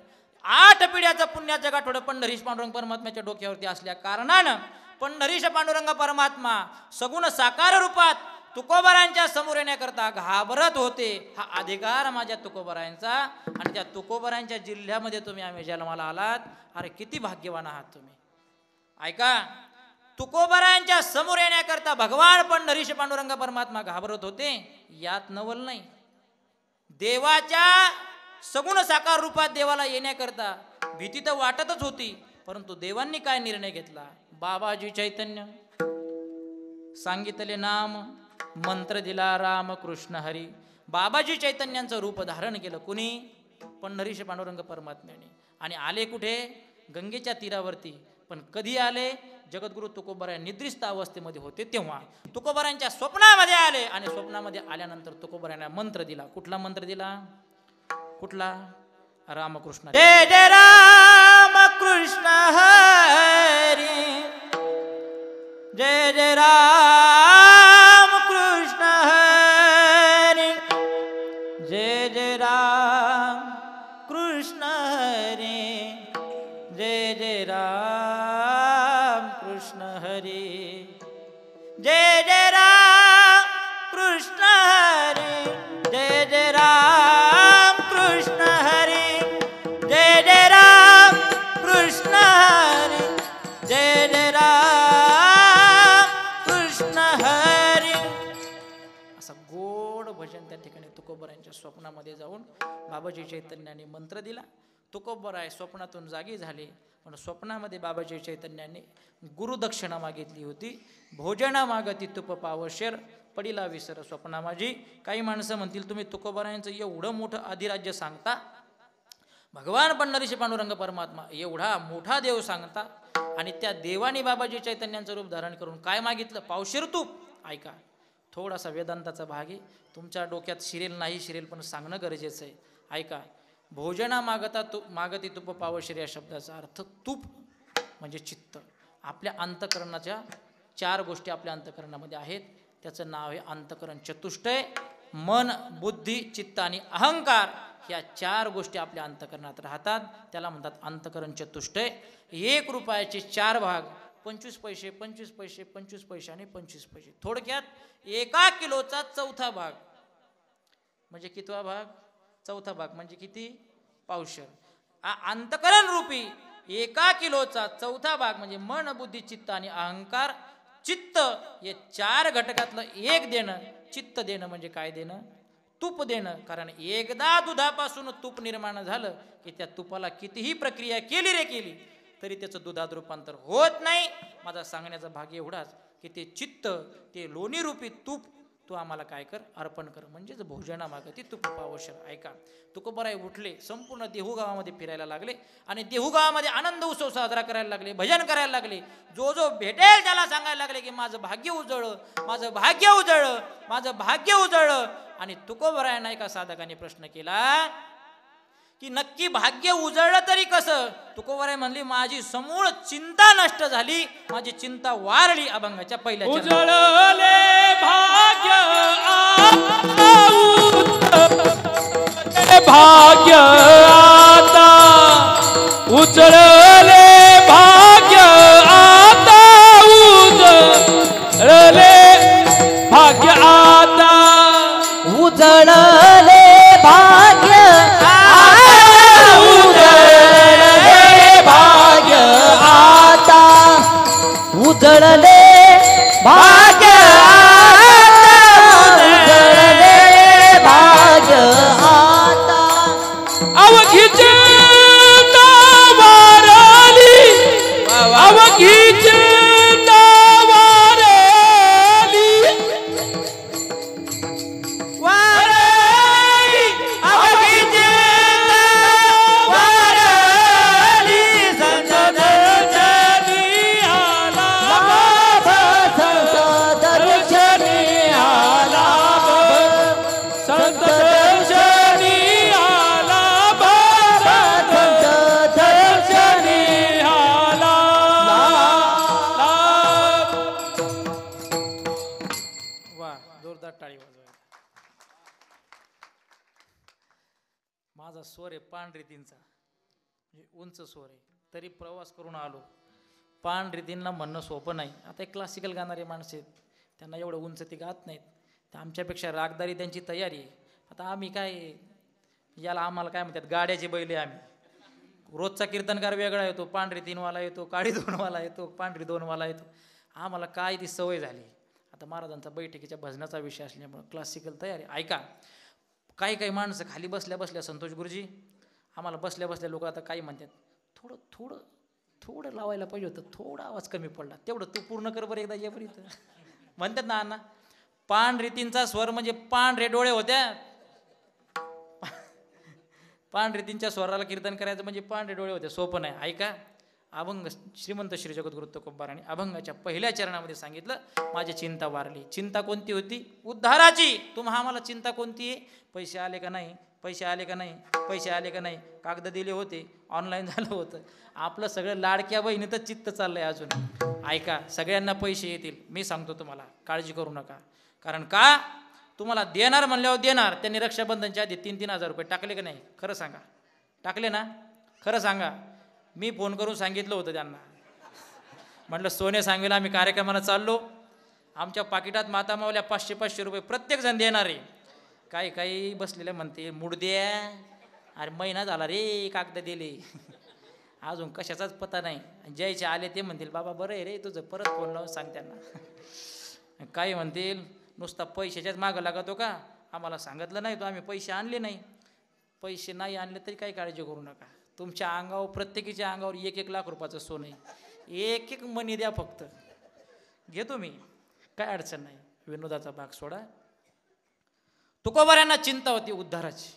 8 पिढ्याचं पुण्याचं गाठोडं पंढरीश पांडुरंग परमात्म्याच्या डोक्यावरती असल्या कारणानं पंढरीश पांडुरंग परमात्मा सगुण साकार रूपात तुकोबारायांच्या समोर येण्याकरता घाबरत होते. हा अधिकार माझ्या तुकोबारायांचा आणि त्या तुकोबारायांच्या जिल्ह्यामध्ये तुम्ही आम्ही जन्माला आलात. अरे किती भाग्यवान आहात तुम्ही. ऐका. तुकोबारायांच्या समोर येण्याकरता भगवान पंढरीश पांडुरंग परमात्मा घाबरत होते, यात नवल नाही. देवाच्या सगुण साकार रूपात देवाला येण्याकरता भीती तर वाटतच होती, परंतु देवांनी काय निर्णय घेतला. बाबाजी चैतन्य सांगितले नाम, मंत्र दिला राम कृष्ण हरी. बाबाजी चैतन्यांचं रूप धारण केलं कुणी? पंढरीश पांडुरंग परमात्म्याने. आणि आले कुठे? गंगेच्या तीरावरती. पण कधी आले? जगद्गुरु तुकोबाराय निद्रिस्त अवस्थेमध्ये होते तेव्हा. तुकोबारायांच्या स्वप्नामध्ये आले आणि स्वप्नामध्ये आल्यानंतर तुकोबारायांना मंत्र दिला. कुठला मंत्र दिला? कुठला? रामकृष्ण. जय जय राम कृष्ण हरी. जय जय राम कृष्ण हरी जय जय राम कृष्ण हरी जय जय राम कृष्ण हरी जय जय राम कृष्ण हरी जय जय राम कृष्ण हरी जय जय राम कृष्ण हरी जय जय राम कृष्ण हरी. असं गोड भजन त्या ठिकाणी तुकोबरायांच्या स्वप्नामध्ये जाऊन बाबाजी चैतन्याने मंत्र दिला. तुकोबराय स्वप्नातून जागी झाले, पण स्वप्नामध्ये बाबाजी चैतन्याने गुरुदक्षिणा मागितली होती. भोजना मागती तुप पावशेर पडिला विसर स्वप्ना माझी. काही माणसं म्हणतील तुम्ही तुकोबरायांचं एवढं मोठं अधिराज्य सांगता, भगवान पंढरीशी पांडुरंग परमात्मा एवढा मोठा देव सांगता, आणि त्या देवाने बाबाजी चैतन्यांचं रूप धारण करून काय मागितलं? पावशेर तूप. ऐका, थोडासा वेदांताचा भाग आहे, तुमच्या डोक्यात शिरेल नाही शिरेल पण सांगणं गरजेचं आहे. ऐका, भोजना मागती तुप पावशेर या शब्दाचा अर्थ तूप म्हणजे चित्त. आपल्या अंतकरणाच्या 4 गोष्टी आपल्या अंतकरणामध्ये आहेत. त्याचं नाव आहे अंतकरण चतुष्टय. मन, बुद्धी, चित्त आणि अहंकार ह्या 4 गोष्टी आपल्या अंतकरणात राहतात. त्याला म्हणतात अंतकरण चतुष्टय. 1 रुपयाचे 4 भाग, 25 पैसे, 25 पैसे, 25 पैसे आणि 25 पैसे. थोडक्यात 1 किलोचा 4था भाग म्हणजे कितवा भाग? 4था भाग म्हणजे किती? पावशेर. अंतकरण रूपी 1 किलोचा 4था भाग म्हणजे मन, बुद्धी, चित्त आणि अहंकार. चित्त हे 4 घटकातलं 1 देणं. चित्त देणं म्हणजे काय देणं? तूप देणं. कारण एकदा दुधापासून तूप निर्माण झालं की त्या तुपाला कितीही प्रक्रिया केली रे केली तरी त्याचं दुधात रूपांतर होत नाही. माझा सांगण्याचा भाग एवढाच की ते चित्त, ते लोणी रूपी तूप तू आम्हाला काय कर? अर्पण कर. म्हणजेच भोजना मागती तुप पावशेर. ऐका, तुकोबराय उठले, संपूर्ण देहू गावामध्ये फिरायला लागले आणि देहू गावामध्ये आनंद उत्सव साजरा करायला लागले, भजन करायला लागले. जो जो भेटेल त्याला सांगायला लागले की माझं भाग्य उजळलं, माझं भाग्य उजळलं, माझं भाग्य उजळलं. आणि तुकोबरायांना एका साधकाने प्रश्न केला की नक्की भाग्य उजळलं तरी कसं? तुकोबराय म्हणली माझी समूळ चिंता नष्ट झाली, माझी चिंता वारली. अभंगाच्या पहिल्या उजळले भाग्य भाग्य आता उजळले भाग्य आता उजळले भाग्य आता उजळले भाग्य उजळले भाग्य आता उजळले भाग्य उजळले भाग्य आता अवघीच वारली अवघीच माझा स्वर आहे पांढरीतींचा, म्हणजे उंच स्वर आहे, तरी प्रवास करून आलो. पांढरीतींना म्हणणं सोपं नाही. आता एक क्लासिकल गाणारे माणसं आहेत, त्यांना एवढं उंच ते गात नाहीत, तर आमच्यापेक्षा रागदारी त्यांची तयारी आहे. आता आम्ही काय, याला आम्हाला काय म्हणतात, गाड्याचे बैल आहे आम्ही. रोजचा कीर्तनकार वेगळा येतो, पांढरी 3वाला येतो, काळी 2वाला येतो, पांढरी 2वाला येतो. आम्हाला काय ती सवय झाली. आता महाराजांचा बैठकीच्या भजनाचा विषय असल्यामुळे क्लासिकल तयारी. ऐका, काही काही माणसं खाली बसल्या बसल्या, संतोष गुरुजी आम्हाला बसल्या बसल्या लोक आता काही म्हणतात, थोडं थोडं थोडं लावायला पाहिजे होतं, थोडा आवाज कमी पडला, तेवढं तू पूर्ण कर बरं एकदा ये बरं इथं. म्हणतात ना अण्णा, पांढरीतींचा स्वर म्हणजे पांढरे डोळे होत्या. पांढरीतींच्या स्वराला कीर्तन करायचं म्हणजे पांढरे डोळे होते, सोपं नाही. ऐका, अभंग श्रीमंत श्री जगद्गुरु तुकोबारांनी अभंगाच्या पहिल्या चरणामध्ये सांगितलं, माझी चिंता वारली. चिंता कोणती होती? उद्धाराची. तुम्हा आम्हाला चिंता कोणती आहे? पैसे आले का नाही, पैसे आले का नाही, पैसे आले का नाही, कागद दिले होते, ऑनलाईन झालं होतं. आपलं सगळं लाडक्या बहिणीतच चित्त चाललंय अजून. ऐका, सगळ्यांना पैसे येतील, मी सांगतो तुम्हाला, काळजी करू नका. कारण का, तुम्हाला देणार म्हणल्यावर देणार. त्यांनी रक्षाबंधनच्या आधी 3-3 हजार रुपये टाकले का नाही, खरं सांगा, टाकले ना, खरं सांगा. मी फोन करून सांगितलं होतं त्यांना, म्हटलं सोने सांगेल आम्ही कार्यक्रमाला चाललो, आमच्या पाकिटात माता मावल्या 500-500 रुपये प्रत्येक जण देणार आहे. काही काही बसलेले म्हणते मूड द्या, अरे महिना झाला रे कागद दिले, अजून कशाचाच पता नाही. ज्याचे आले ते म्हणतील बाबा बरं आहे रे तुझं, परत फोन लावून सांग त्यांना. काही म्हणतील नुसता पैशाच्याच मागं लागतो का, आम्हाला सांगितलं नाही तो, आम्ही पैसे आणले नाही. पैसे नाही आणले तरी काही काळजी करू नका, तुमच्या अंगावर, प्रत्येकीच्या अंगावर 1-1 लाख रुपयाचं सोनं आहे. 1-1 मनी द्या फक्त, घेतो मी, काय अडचण नाही. विनोदाचा भाग सोडा. तुकोबाऱ्यांना चिंता होती उद्धाराची.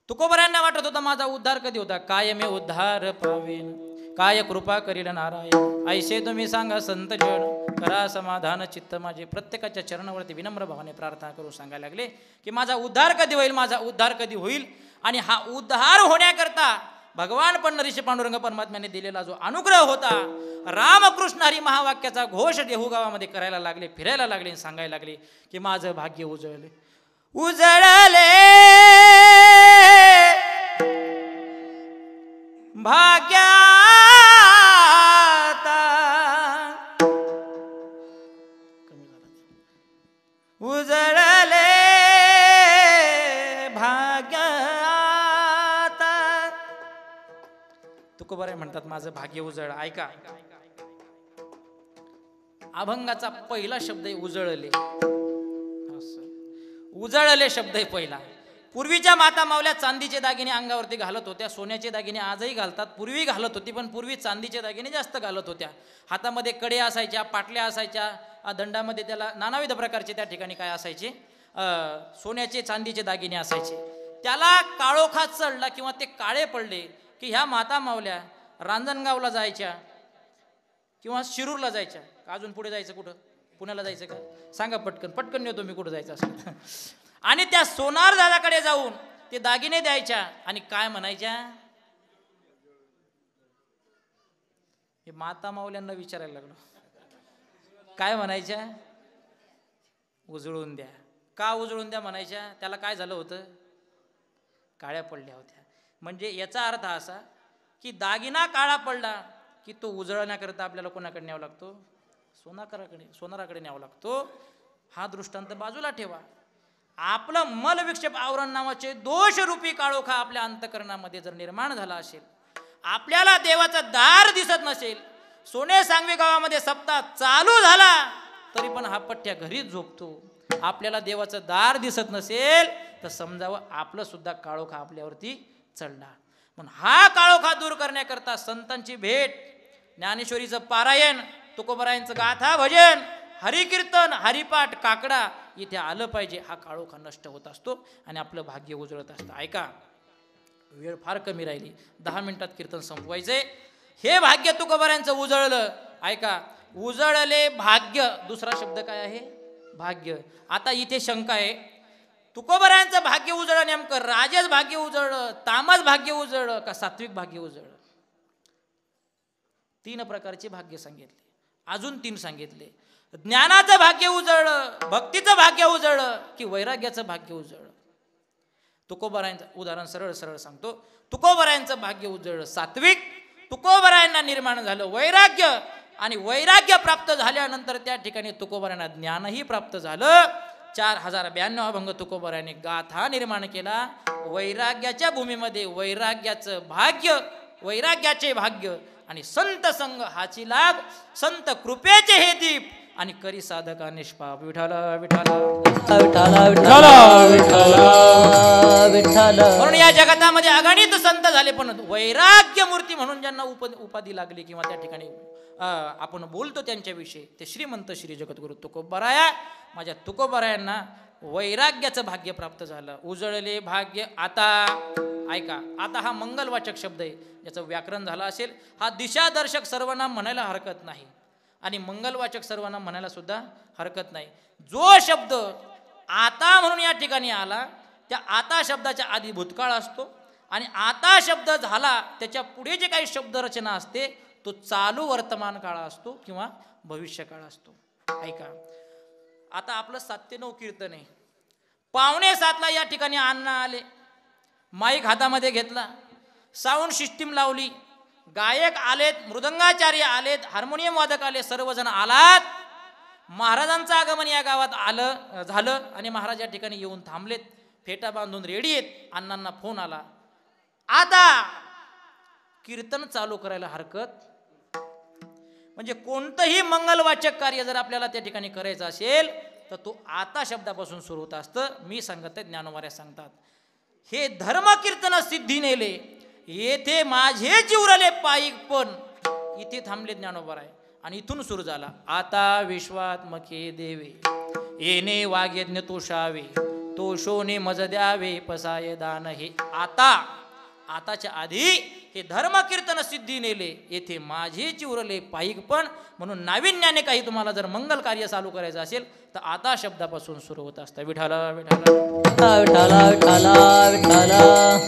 तुकोबाऱ्यांना वाटत होता माझा उद्धार कधी होता. काय मे उद्धार पावेन, काय कृपा करील नारायण, ऐसे तुम्ही सांगा संत जन, करा समाधान चित्त माझे. प्रत्येकाच्या चरणावरती विनम्र भावाने प्रार्थना करून सांगायला लागले की माझा उद्धार कधी होईल, माझा उद्धार कधी होईल. आणि हा उद्धार होण्याकरता भगवान पंढरीचे पांडुरंग परमात्म्याने दिलेला जो अनुग्रह होता, रामकृष्ण हरी महावाक्याचा घोष देहू गावामध्ये करायला लागले, फिरायला लागले, सांगायला लागले की माझं भाग्य उजळले, उजळले भाग्याता, उजळले भाग्याता. तुकोबाराय म्हणतात माझं भाग्य उजळ. ऐका, अभंगाचा पहिला शब्द आहे उजळले. उजळले शब्द आहे पहिला. पूर्वीच्या माता मावल्या चांदीचे दागिने अंगावरती घालत होत्या, सोन्याचे दागिने आजही घालतात, पूर्वी घालत होती, पण पूर्वी चांदीचे दागिने जास्त घालत होत्या. हातामध्ये कडे असायच्या, पाटल्या असायच्या, दंडामध्ये त्याला नानाविध प्रकारचे त्या ठिकाणी काय असायचे, सोन्याचे चांदीचे दागिने असायचे. त्याला काळोखा चढला किंवा ते काळे पडले की ह्या माता मावल्या रांजणगावला जायच्या किंवा शिरूरला जायच्या. अजून पुढे जायचं कुठं, पुण्याला जायचं का, सांगा पटकन, पटकन नेतो मी कुठं जायचं असं. आणि त्या सोनार दादाकडे जाऊन ते दागिने द्यायच्या आणि काय म्हणायच्या, हे माता मावल्यांना विचारायला लागलो, काय म्हणायच्या, उजळून द्या. का उजळून द्या म्हणायच्या, त्याला काय झालं होतं, काळ्या पडल्या होत्या. म्हणजे याचा अर्थ असा की दागिना काळा पडला की तो उजळण्याकरता आपल्याला कोणाकडे न्यावा लागतो, सोनाराकडे न्यावा लागतो. हा दृष्टांत बाजूला ठेवा. आपलं मलविक्षेप आवरण नावाचे दोषरूपी काळोखा आपल्या अंतकरणामध्ये जर निर्माण झाला असेल, आपल्याला देवाचं दार दिसत नसेल, सोने सांगवी गावामध्ये सप्ताह चालू झाला तरी पण हा पठ्ठ्या घरीच झोपतो, आपल्याला देवाचं दार दिसत नसेल तर समजावं आपलं सुद्धा काळोखा आपल्यावरती चढला. म्हणून हा काळोखा दूर करण्याकरता संतांची भेट, ज्ञानेश्वरीचं पारायण, तुकोबारायांचं गाथा भजन, हरिकीर्तन, हरिपाठ, काकडा इथे आलं पाहिजे. हा काळोखा नष्ट होत असतो आणि आपलं भाग्य उजळत असतं. ऐका, वेळ फार कमी राहिली, 10 मिनिटात कीर्तन संपवायचंय. हे भाग्य तुकोबारायांचं उजळलं. ऐका, उजळले भाग्य, दुसरा शब्द काय आहे, भाग्य. आता इथे शंका आहे, तुकोबारायांचं भाग्य उजळलं नेमकं राजस भाग्य उजळलं, तामस भाग्य उजळलं का सात्विक भाग्य उजळलं? 3 प्रकारचे भाग्य सांगितले, अजून 3 सांगितले. ज्ञानाचं भाग्य उजळलं, भक्तीचं भाग्य उजळलं की वैराग्याचं भाग्य उजळलं? तुकोबारायांचं उदाहरण सरळ सरळ सांगतो. तुकोबारायांचं भाग्य उजळलं सात्विक, तुकोबारायांना निर्माण झालं वैराग्य, आणि वैराग्य प्राप्त झाल्यानंतर त्या ठिकाणी तुकोबारायांना ज्ञानही प्राप्त झालं. 4092 अभंग तुकोबारायांनी गाथा निर्माण केला. वैराग्याच्या भूमीमध्ये वैराग्याचं भाग्य, वैराग्याचे भाग्य आणि संत संग हाची लाभ, संत कृपेचे हे दीप आणि करी साधका निष्पाप. विठाला विठाला विठाला विठाला. म्हणून या जगतामध्ये अगणित संत झाले, पण वैराग्य मूर्ती म्हणून ज्यांना उपाधी लागली किंवा त्या ठिकाणी आपण बोलतो त्यांच्याविषयी, ते श्रीमंत श्री जगद्गुरु तुकोबाराया. माझ्या तुकोबारायांना वैराग्याचं भाग्य प्राप्त झालं. उजळले भाग्य. आता ऐका, आता हा मंगलवाचक शब्द आहे, ज्याचं व्याकरण झालं असेल. हा दिशादर्शक सर्वनाम म्हणायला हरकत नाही आणि मंगलवाचक सर्वनाम म्हणायला सुद्धा हरकत नाही. जो शब्द आता म्हणून या ठिकाणी आला त्या आता शब्दाच्या आधी भूतकाळ असतो आणि आता शब्द झाला त्याच्या पुढे जे काही शब्दरचना असते तो चालू वर्तमान काळ असतो किंवा भविष्यकाळ असतो. ऐका, आता आपलं 7 ते 9 कीर्तन आहे. 6:45 या ठिकाणी अण्णा आले, माईक हातामध्ये घेतला, साऊंड सिस्टीम लावली, गायक आलेत, मृदंगाचार्य आलेत, हार्मोनियम वादक आले, सर्वजण आलात. महाराजांचं आगमन या गावात झालं आणि महाराज या ठिकाणी येऊन थांबलेत, फेटा बांधून रेडी आहेत. अण्णांना फोन आला, आता कीर्तन चालू करायला हरकत. म्हणजे कोणतंही मंगलवाचक कार्य जर आपल्याला त्या ठिकाणी करायचं असेल तर तो आता शब्दापासून सुरू होत असतं. मी सांगत आहे, ज्ञानोबाऱ्या सांगतात, हे धर्मकीर्तन सिद्धी नेले, येथे माझे जिवरले पायी पण इथे थांबले ज्ञानोबाराय. आणि इथून सुरू झाला, आता विश्वात्मके देवे येणे वाग्यज्ञ तोषावे, तो शोने मज द्यावे पसाय दान. हे आताच्या आधी हे धर्मकीर्तन सिद्धी नेले, येथे माझे चिवरले पायिक पण. म्हणून नाविन्याने काही तुम्हाला जर मंगल कार्य चालू करायचं असेल तर आता शब्दापासून सुरू होत असतं. विठाला विठाला विठाला विठाला विठाला.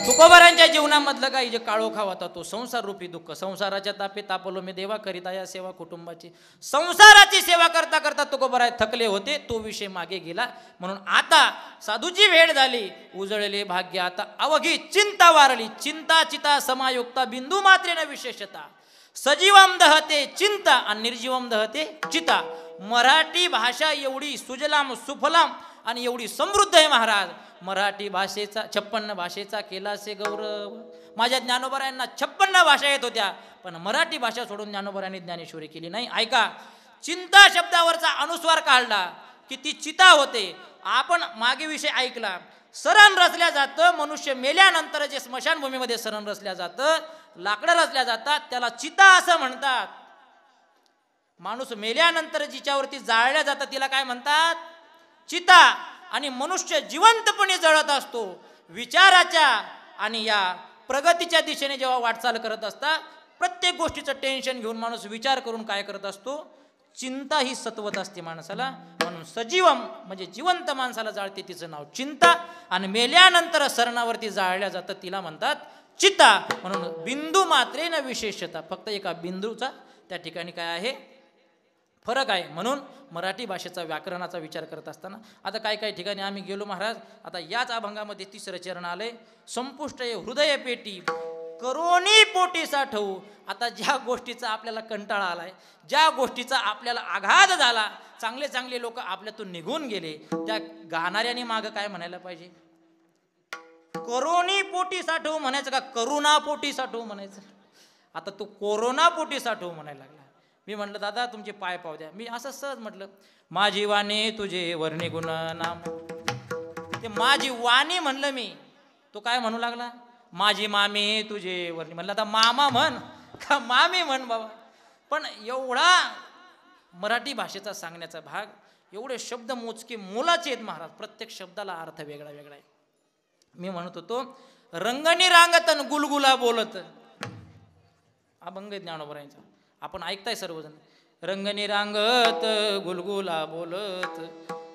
तुकोबारांच्या जीवनामधलं काही जे काळोखा होता तो संसार रूपी दुःख, संसाराच्या तापे तापलो मी देवा करिता या सेवा कुटुंबाची. संसाराची सेवा करता करता तुकोबाराय थकले होते, तो विषय मागे गेला. म्हणून आता साधूची वेळ झाली, उजळले भाग्य आता अवघी चिंता वारली. चिंता चिता समायुक्ता बिंदू मात्रेन विशेषता, सजीवम दहते चिंता आणि निर्जीवम दहते चिता. मराठी भाषा एवढी सुजलाम सुफलाम आणि एवढी समृद्ध आहे महाराज. मराठी भाषेचा 56 भाषेचा केलासे गौरव. माझ्या ज्ञानोबारायांना 56 भाषा येत होत्या, पण मराठी भाषा सोडून ज्ञानोबारायांनी ज्ञानेश्वरी केली नाही. ऐका, चिंता शब्दावरचा अनुस्वार काढला की ती चिता होते. आपण मागे विषय ऐकला, सरण रचल्या जातं, मनुष्य मेल्यानंतर जे स्मशानभूमीमध्ये सरण रचल्या जातं, लाकडं रचल्या जातात, त्याला चिता असं म्हणतात. माणूस मेल्यानंतर जिच्यावरती जाळल्या जातं तिला काय म्हणतात? चिता. आणि मनुष्य जिवंतपणे जळत असतो. विचाराच्या आणि या प्रगतीच्या दिशेने जेव्हा वाटचाल करत असता, प्रत्येक गोष्टीचं टेन्शन घेऊन माणूस विचार करून काय करत असतो? चिंता ही सत्वत असते माणसाला. म्हणून सजीवम म्हणजे जिवंत माणसाला जाळते तिचं नाव चिंता, आणि मेल्यानंतर सरणावरती जाळल्या जातं तिला म्हणतात चिता. म्हणून बिंदू मात्रेन विशेषता, फक्त एका बिंदूचा त्या ठिकाणी काय आहे? फरक आहे. म्हणून मराठी भाषेचा व्याकरणाचा विचार करत असताना आता काही ठिकाणी आम्ही गेलो महाराज. आता याच अभंगामध्ये 3रं चरण आलंय, संपुष्ट हृदय पेटी करोनी पोटी साठवू. आता ज्या गोष्टीचा आपल्याला कंटाळा आलाय, ज्या गोष्टीचा आपल्याला आघात झाला, चांगले चांगले लोक आपल्यातून निघून गेले, त्या गाणाऱ्याने मागं काय म्हणायला पाहिजे? करोनी पोटी साठवू म्हणायचं का करुणा पोटी साठवू म्हणायचं? आता तो कोरोना पोटी साठवू म्हणायला लागला. मी म्हटलं दादा तुमचे पाय पाव द्या. मी असं सहज म्हटलं, माझी वाणी तुझे वर्णी गुण नाम. ते माझी वाणी म्हणलं मी, तो काय म्हणू लागला? माझी मामी तुझे वर्णी. म्हणलं आता मामा म्हण का मामी म्हण बाबा. पण एवढा मराठी भाषेचा सांगण्याचा भाग, एवढे शब्द मोजके मोलाचे आहेत महाराज. प्रत्येक शब्दाला अर्थ वेगळा वेगळा आहे. मी म्हणत होतो, रंगणी रांगतन गुलगुला बोलत. अभंग ज्ञानोबरायांचा आपण ऐकताय सर्वजण. रंगणी रांगत गुलगुला बोलत.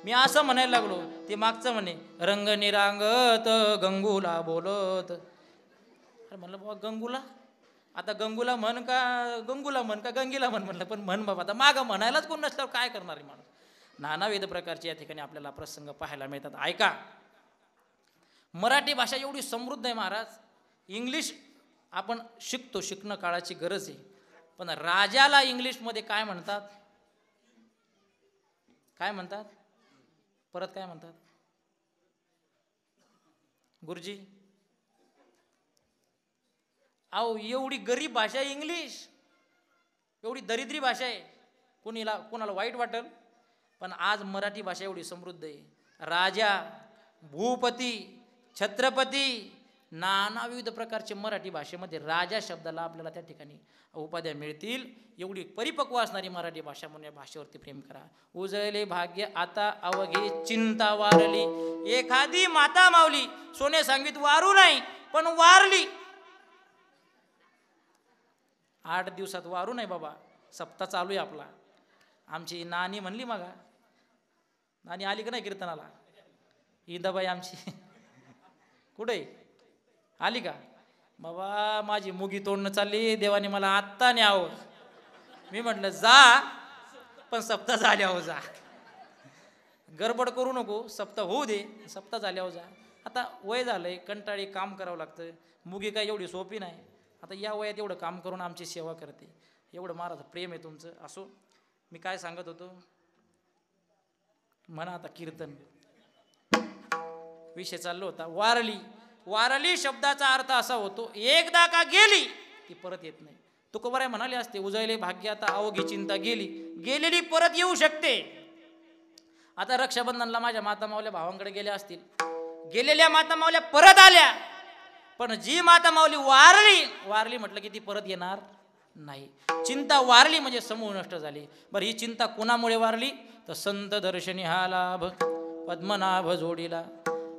मी असं म्हणायला लागलो, ते मागचं म्हणे रंगणी रांगत गंगूला बोलत. अरे म्हणलं बाबा गंगूला, आता गंगूला म्हण का गंगूला म्हण का गंगीला म्हण. म्हणलं पण म्हण बाबा, आता मागं म्हणायलाच कोण नसल्यावर काय करणार आहे माणूस. नानाविध प्रकारचे या ठिकाणी आपल्याला प्रसंग पाहायला मिळतात. ऐका, मराठी भाषा एवढी समृद्ध आहे महाराज. इंग्लिश आपण शिकतो, शिकणं काळाची गरज आहे. पण राजाला इंग्लिशमध्ये काय म्हणतात? काय म्हणतात? परत काय म्हणतात? गुरुजी अहो, एवढी गरीब भाषा आहे इंग्लिश, एवढी दरिद्री भाषा आहे. कोणाला वाईट वाटेल, पण आज मराठी भाषा एवढी समृद्ध आहे. राजा, भूपती, छत्रपती, नाना विविध प्रकारचे मराठी भाषेमध्ये राजा शब्दाला आपल्याला त्या ठिकाणी उपाध्या मिळतील. एवढी परिपक्व असणारी मराठी भाषा म्हणून या भाषेवरती प्रेम करा. उजळले भाग्य आता अवघे चिंता वारली. एखादी माता माऊली सोने सांगित वारू नाही, पण वारली. 8 दिवसात वारू नाही बाबा. सप्ताह चालू आहे आपला. आमची नानी म्हणली, मगा नानी आली का नाही कीर्तनाला? इंदाबाई आमची कुठे आली का? बाबा माझी मुगी तोडणं चालली, देवाने मला आत्ता न्यावं. मी म्हटलं जा, पण सप्ताह झाल्यावर जा, गडबड करू नको, सप्ताह होऊ दे, सप्ताह झाल्यावर जा. आता वय झालंय, कंटाळी, काम करावं लागतं. मुगी काय एवढी सोपी नाही. आता या वयात एवढं काम करून आमची सेवा करते, एवढं महाराज प्रेम आहे तुमचं. असो, मी काय सांगत होतो, म्हणा आता कीर्तन. विषय चाललो होता वारली. वारली शब्दाचा अर्थ असा होतो, एकदा का गेली ती परत येत नाही. तुकोबाराय म्हणाले असते, उजळले भाग्य आता अवघी चिंता गेली, गेलेली परत येऊ शकते. आता रक्षाबंधनला माझ्या माता मावल्या भावांकडे गेल्या असतील, गेलेल्या माता मावल्या परत आल्या, पण जी माता माऊली वारली म्हटलं की ती परत येणार नाही. चिंता वारली म्हणजे समूह नष्ट झाली. बरं, ही चिंता कोणामुळे वारली? तर संत दर्शनी हा लाभ पद्मनाभ जोडीला.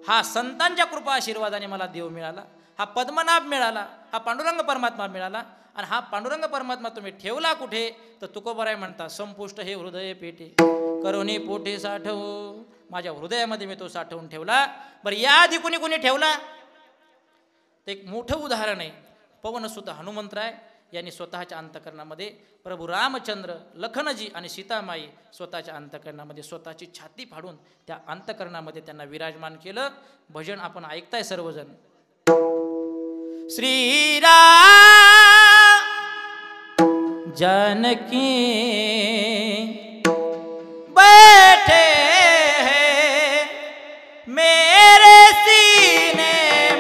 हा संतांच्या कृपा आशीर्वादाने मला देव मिळाला, हा पद्मनाभ मिळाला, हा पांडुरंग परमात्मा मिळाला. आणि हा पांडुरंग परमात्मा तुम्ही ठेवला कुठे? तर तुकोबाराय म्हणता, संपुष्ट हे हृदय पेटे करोनी पोटे साठव. माझ्या हृदयामध्ये मी तो साठवून ठेवला. बरं, याआधी कुणी कुणी ठेवला? ते एक मोठं उदाहरण आहे. पवनसुत हनुमंतराय यांनी स्वतःच्या अंतकरणामध्ये प्रभू रामचंद्र, लखनजी आणि सीतामाई स्वतःच्या अंतकरणामध्ये स्वतःची छाती फाडून त्या अंतकरणामध्ये त्यांना विराजमान केलं. भजन आपण ऐकताय सर्वजण. श्रीराम जानकी बैठे मेरे सीने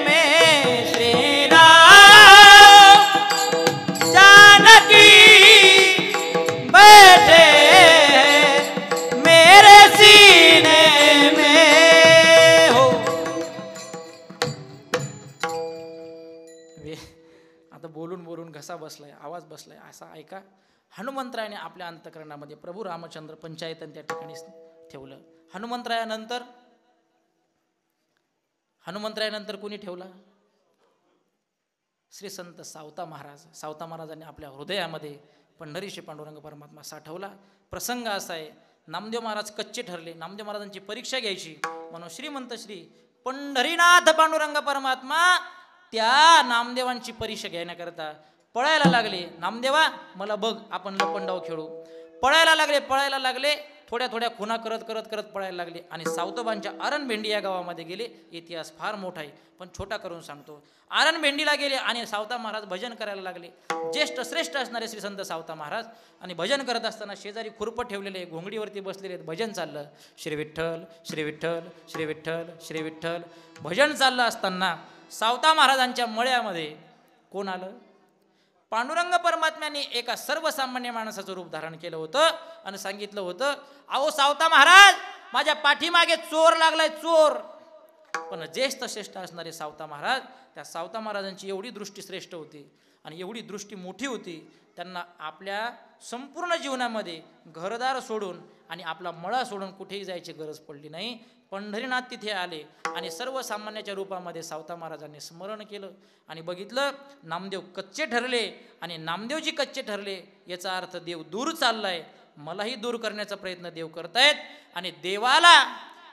में, श्रीराम जानकी बैठे मेरे सीने में हो. आता बोलून बोलून घसा बसलाय, आवाज बसलाय. असा ऐका, हनुमंतरायाने आपल्या अंतकरणामध्ये प्रभू रामचंद्र पंचायतन त्या ठिकाणी ठेवलं. हनुमंतरायानंतर कोणी ठेवला? श्री संत सावता महाराज. सावता महाराजांनी आपल्या हृदयामध्ये पंढरी श्री पांडुरंग परमात्मा साठवला. प्रसंग असा आहे, नामदेव महाराज कच्चे ठरले, नामदेव महाराजांची परीक्षा घ्यायची म्हणून श्रीमंत श्री पंढरीनाथ पांडुरंग परमात्मा त्या नामदेवांची परीक्षा घेण्याकरता पळायला लागले. नामदेवा मला बघ, आपण लपंडाव खेळू. पळायला लागले, थोड्या थोड्या खुणा करत करत करत पळायला लागले आणि सावतोबांच्या आरणभेंडी या गावामध्ये गेले. इतिहास फार मोठा आहे, पण छोटा करून सांगतो. आरणभेंडीला गेले आणि सावता महाराज भजन करायला लागले. ज्येष्ठ श्रेष्ठ असणारे श्री संत सावता महाराज. आणि भजन करत असताना शेजारी खुरपं ठेवलेले, घोंगडीवरती बसलेले, भजन चाललं. श्री विठ्ठल श्री विठ्ठल श्री विठ्ठल श्री विठ्ठल भजन चाललं असताना सावता महाराजांच्या मळ्यामध्ये कोण आलं? पांडुरंग परमात्म्याने एका सर्वसामान्य माणसाचं रूप धारण केलं होतं आणि सांगितलं होतं, अहो सावता महाराज, माझ्या पाठीमागे चोर लागलाय, चोर. पण ज्येष्ठ श्रेष्ठ असणारे सावता महाराज, त्या सावता महाराजांची एवढी दृष्टी श्रेष्ठ होती आणि एवढी दृष्टी मोठी होती, त्यांना आपल्या संपूर्ण जीवनामध्ये घरदार सोडून आणि आपला मळा सोडून कुठेही जायची गरज पडली नाही. पंढरीनाथ तिथे आले आणि सर्वसामान्याच्या रूपामध्ये सावता महाराजांनी स्मरण केलं आणि बघितलं नामदेव कच्चे ठरले. आणि नामदेवजी कच्चे ठरले याचा अर्थ देव दूर चाललाय, मलाही दूर करण्याचा प्रयत्न देव करतायत. आणि देवाला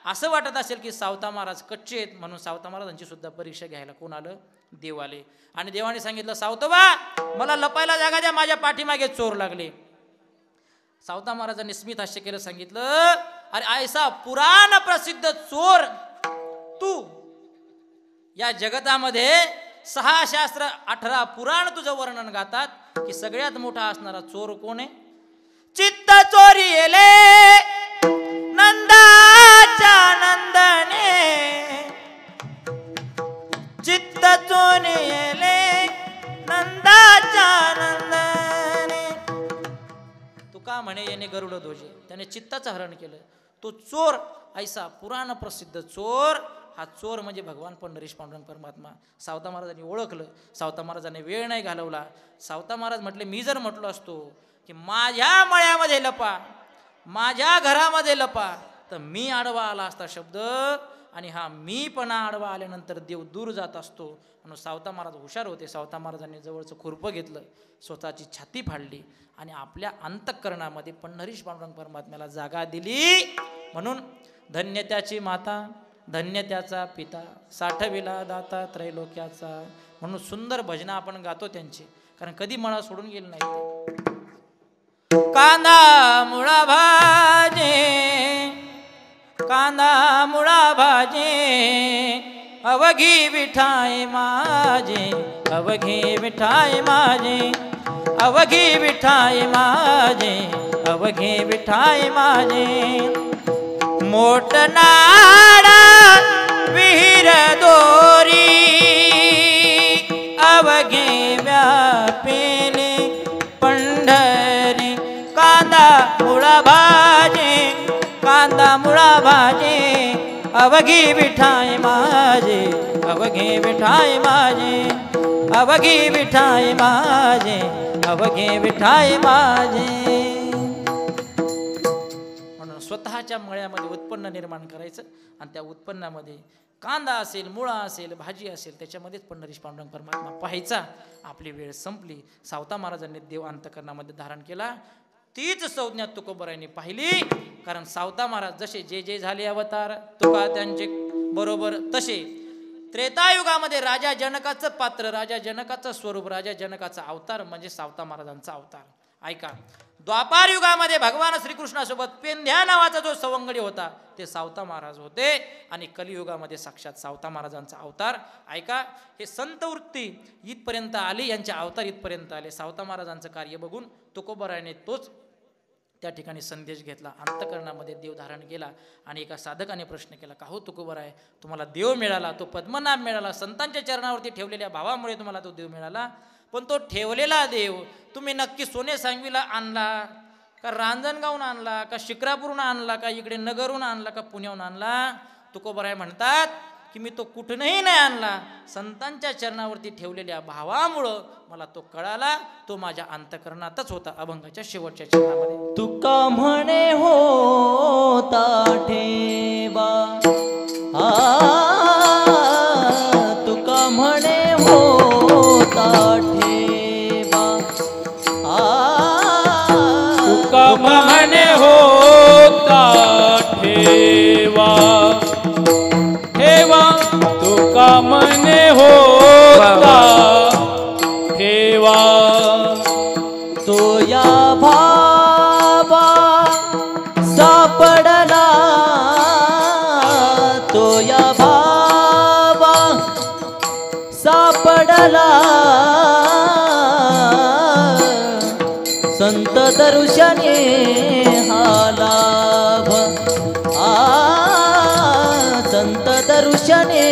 असं वाटत असेल की सावता महाराज कच्चे आहेत, म्हणून सावता महाराजांची सुद्धा परीक्षा घ्यायला कोण आलं? देव आले. आणि देवाने सांगितलं, सावतोबा मला लपायला जागा द्या, माझ्या पाठीमागे चोर लागले. सावता महाराजांनी स्मित हास्य केलं, सांगितलं, अरे ऐसा पुराण प्रसिद्ध चोर तू. या जगतामध्ये 6 शास्त्र 18 पुराण तुझं वर्णन गातात की सगळ्यात मोठा असणारा चोर कोण आहे? चित्त चोरी येले नंदाच्या नंदने, चित्त चोरी येले नंदाच्या नंदने. तुका म्हणे येणे गरुड ध्वजे, त्याने चित्ताचं हरण केलं. तो चोर ऐसा पुराण प्रसिद्ध चोर. हा चोर म्हणजे भगवान पंढरीश पांडुरंग परमात्मा. सावता महाराजांनी ओळखलं. सावता महाराजांनी वेळ नाही घालवला. सावता महाराज म्हटले, मी जर म्हटलो असतो की माझ्या मळ्यामध्ये लपा, माझ्या घरामध्ये लपा, तर मी आडवा आला असता शब्द. आणि हा मीपणा आडवा आल्यानंतर देव दूर जात असतो. म्हणून सावता महाराज हुशार होते. सावता महाराजांनी जवळचं खुरपं घेतलं, स्वतःची छाती फाडली आणि आपल्या अंतःकरणामध्ये पंढरीश पांडुरंग परमात्म्याला जागा दिली. म्हणून धन्य त्याची माता, धन्य त्याचा पिता साठविला दाता त्रैलोक्याचा. म्हणून सुंदर भजनं आपण गातो त्यांची, कारण कधी मळा सोडून गेले नाही. कांदा मुळा भाजे, कांदा मुळा भाजे, अवघी विठाई माझे, अवघी विठाई माझे, अवघी विठाई माझे, अवघी विठाई माझे. मोठनाडा विहीर दोरी, अवघे व्यापेले पंढरी. कांदा मुळा भाजे, कांदा मुळा भाजे, अवघी विठाई माझे, अवघी विठाई माझे, अवघी विठाई माझे, अवघी विठाई माझे. म्हणून स्वतःच्या मळ्यामध्ये उत्पन्न निर्माण करायचं आणि त्या उत्पन्नामध्ये कांदा असेल, मुळा असेल, भाजी असेल, त्याच्यामध्येच पंढरीश पांडुरंग परमात्मा पाहायचा. आपली वेळ संपली. सावता महाराजांनी देव अंतकरणामध्ये धारण केला. तीच संज्ञा तुकोबरायांनी पाहिली. कारण सावता महाराज जसे जे जे झाले अवतार, तुका त्यांचे बरोबर तसे. त्रेतायुगामध्ये राजा जनकाचं पात्र, राजा जनकाचं स्वरूप, राजा जनकाचा अवतार म्हणजे सावता महाराजांचा अवतार. ऐका, द्वापार युगामध्ये भगवान श्रीकृष्णासोबत पेंध्या नावाचा जो सवंगडी होता ते सावता महाराज होते. आणि कलियुगामध्ये साक्षात सावता महाराजांचा अवतार. ऐका, हे संत वृत्ती इथपर्यंत आली, यांचे अवतार इथपर्यंत आले. सावता महाराजांचं कार्य बघून तुकोबरायाने तोच त्या ठिकाणी संदेश घेतला, अंतकरणामध्ये देव धारण केला. आणि एका साधकाने प्रश्न केला, का हो तुकोबराय, तुम्हाला देव मिळाला, तो पद्मनाभ मिळाला, संतांच्या चरणावरती ठेवलेल्या भावामुळे तुम्हाला तो देव मिळाला. पण तो ठेवलेला देव तुम्ही नक्की सोने सांगवीला आणला का, रांजणगावून आणला का, शिक्रापूरहून आणला का, इकडे नगरहून आणला का, पुण्याहून आणला? तुकोबराय म्हणतात की मी तो कुठूनही नाही आणला, संतांच्या चरणावरती ठेवलेल्या भावामुळं मला तो कळाला. तो माझ्या अंतकरणातच होता, अभंगाच्या शेवटच्या चरणामध्ये. तुका म्हणे होता ठेवा, तुका म्हणे होता ठेवा, तुका म्हणे होता ठेवा, ठेवा तुका म्हणे होता ठेवा. तो या भावा सापडला, तो या भावा सापडला, संत दर्शने हा लाभ, संत दर्शने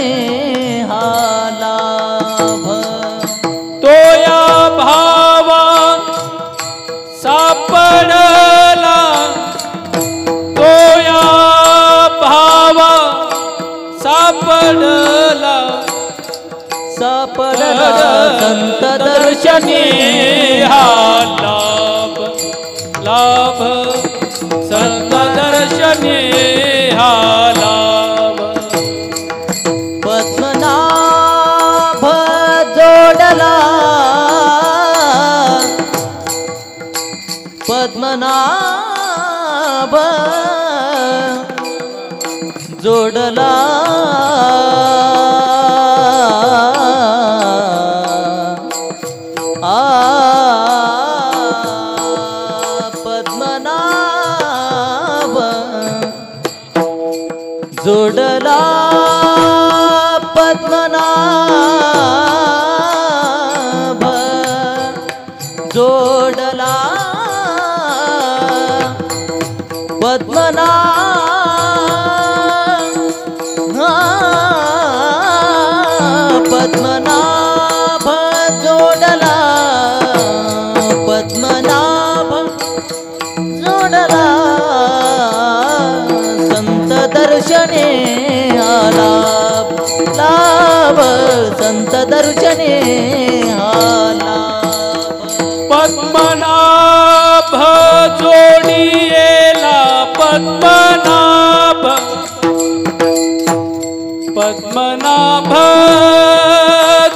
हा लाभ. तो या भावा सापडला, तो या भावा सापडला, सापडला संत दर्शने हा लाभ, लाभ संत दर्शने हा लाभ. पद्मनाभ जोडला, पद्मनाभ जोडला, पद्मनाभ जोडला, पद्मनाभ जोडला, पद्मनाभ जोडला, पद्मनाभ जोडला, संत दर्शने आला लाभ, संत दर्शने आला. पद्मनाभ जोडियेला, पद्मनाभ, पद्मनाभ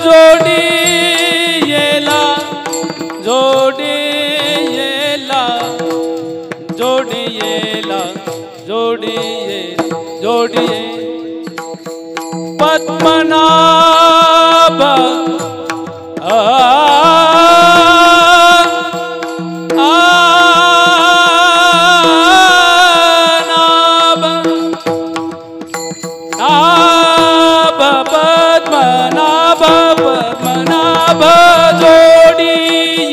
जोडियेला, जोडियेला, जोडियेला, जोडिये, जोडिये, पद्मनाभ नाभ पद्मनाभ जोडी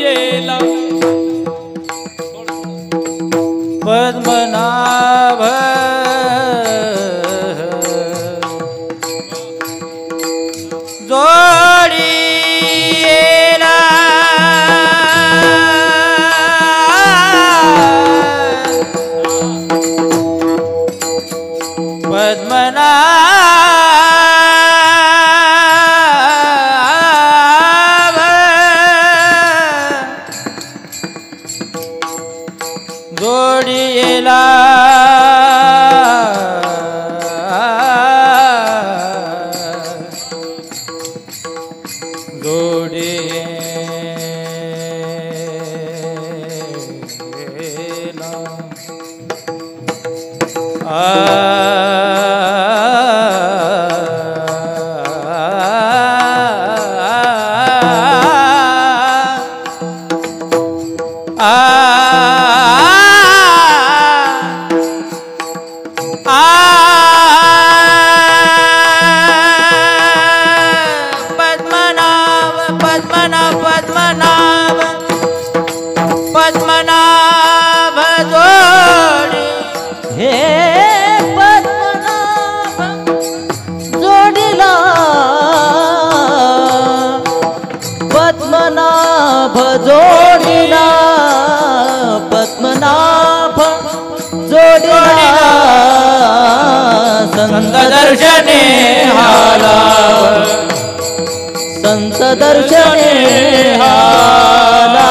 येला पद्मनाभ जोडी येला पद्मनाभ जोडी येला जोडी येला पद्मनाभ पद्मनाभ पद्मनाभ पद्मनाभ जोडी हे पद्मनाभ जोडीला पद्मनाभ जोडीला पद्मनाभ जोडीला संत दर्शने हाला संत दर्शने हाला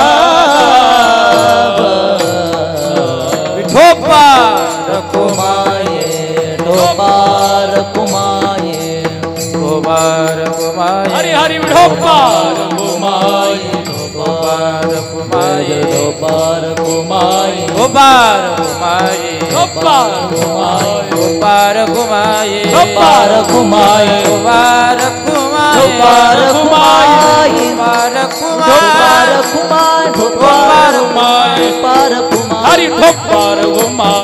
विठोबार कुमाये विठोबार कुमाये विठोबार कुमाये हरी हरी विठोबार कुमाई विठोबार कुमाये विठोबार कुमाये विठोबार कुमाये विठोबार कुमाई विठोबार कुमाये विठोबार कुमाये विठोबार कुमाये विठोबार कुमाये विठोबार विठोबार कुमाये कुमाये विठोबार कुमाई कुमाये हरी विठोबार कुमाई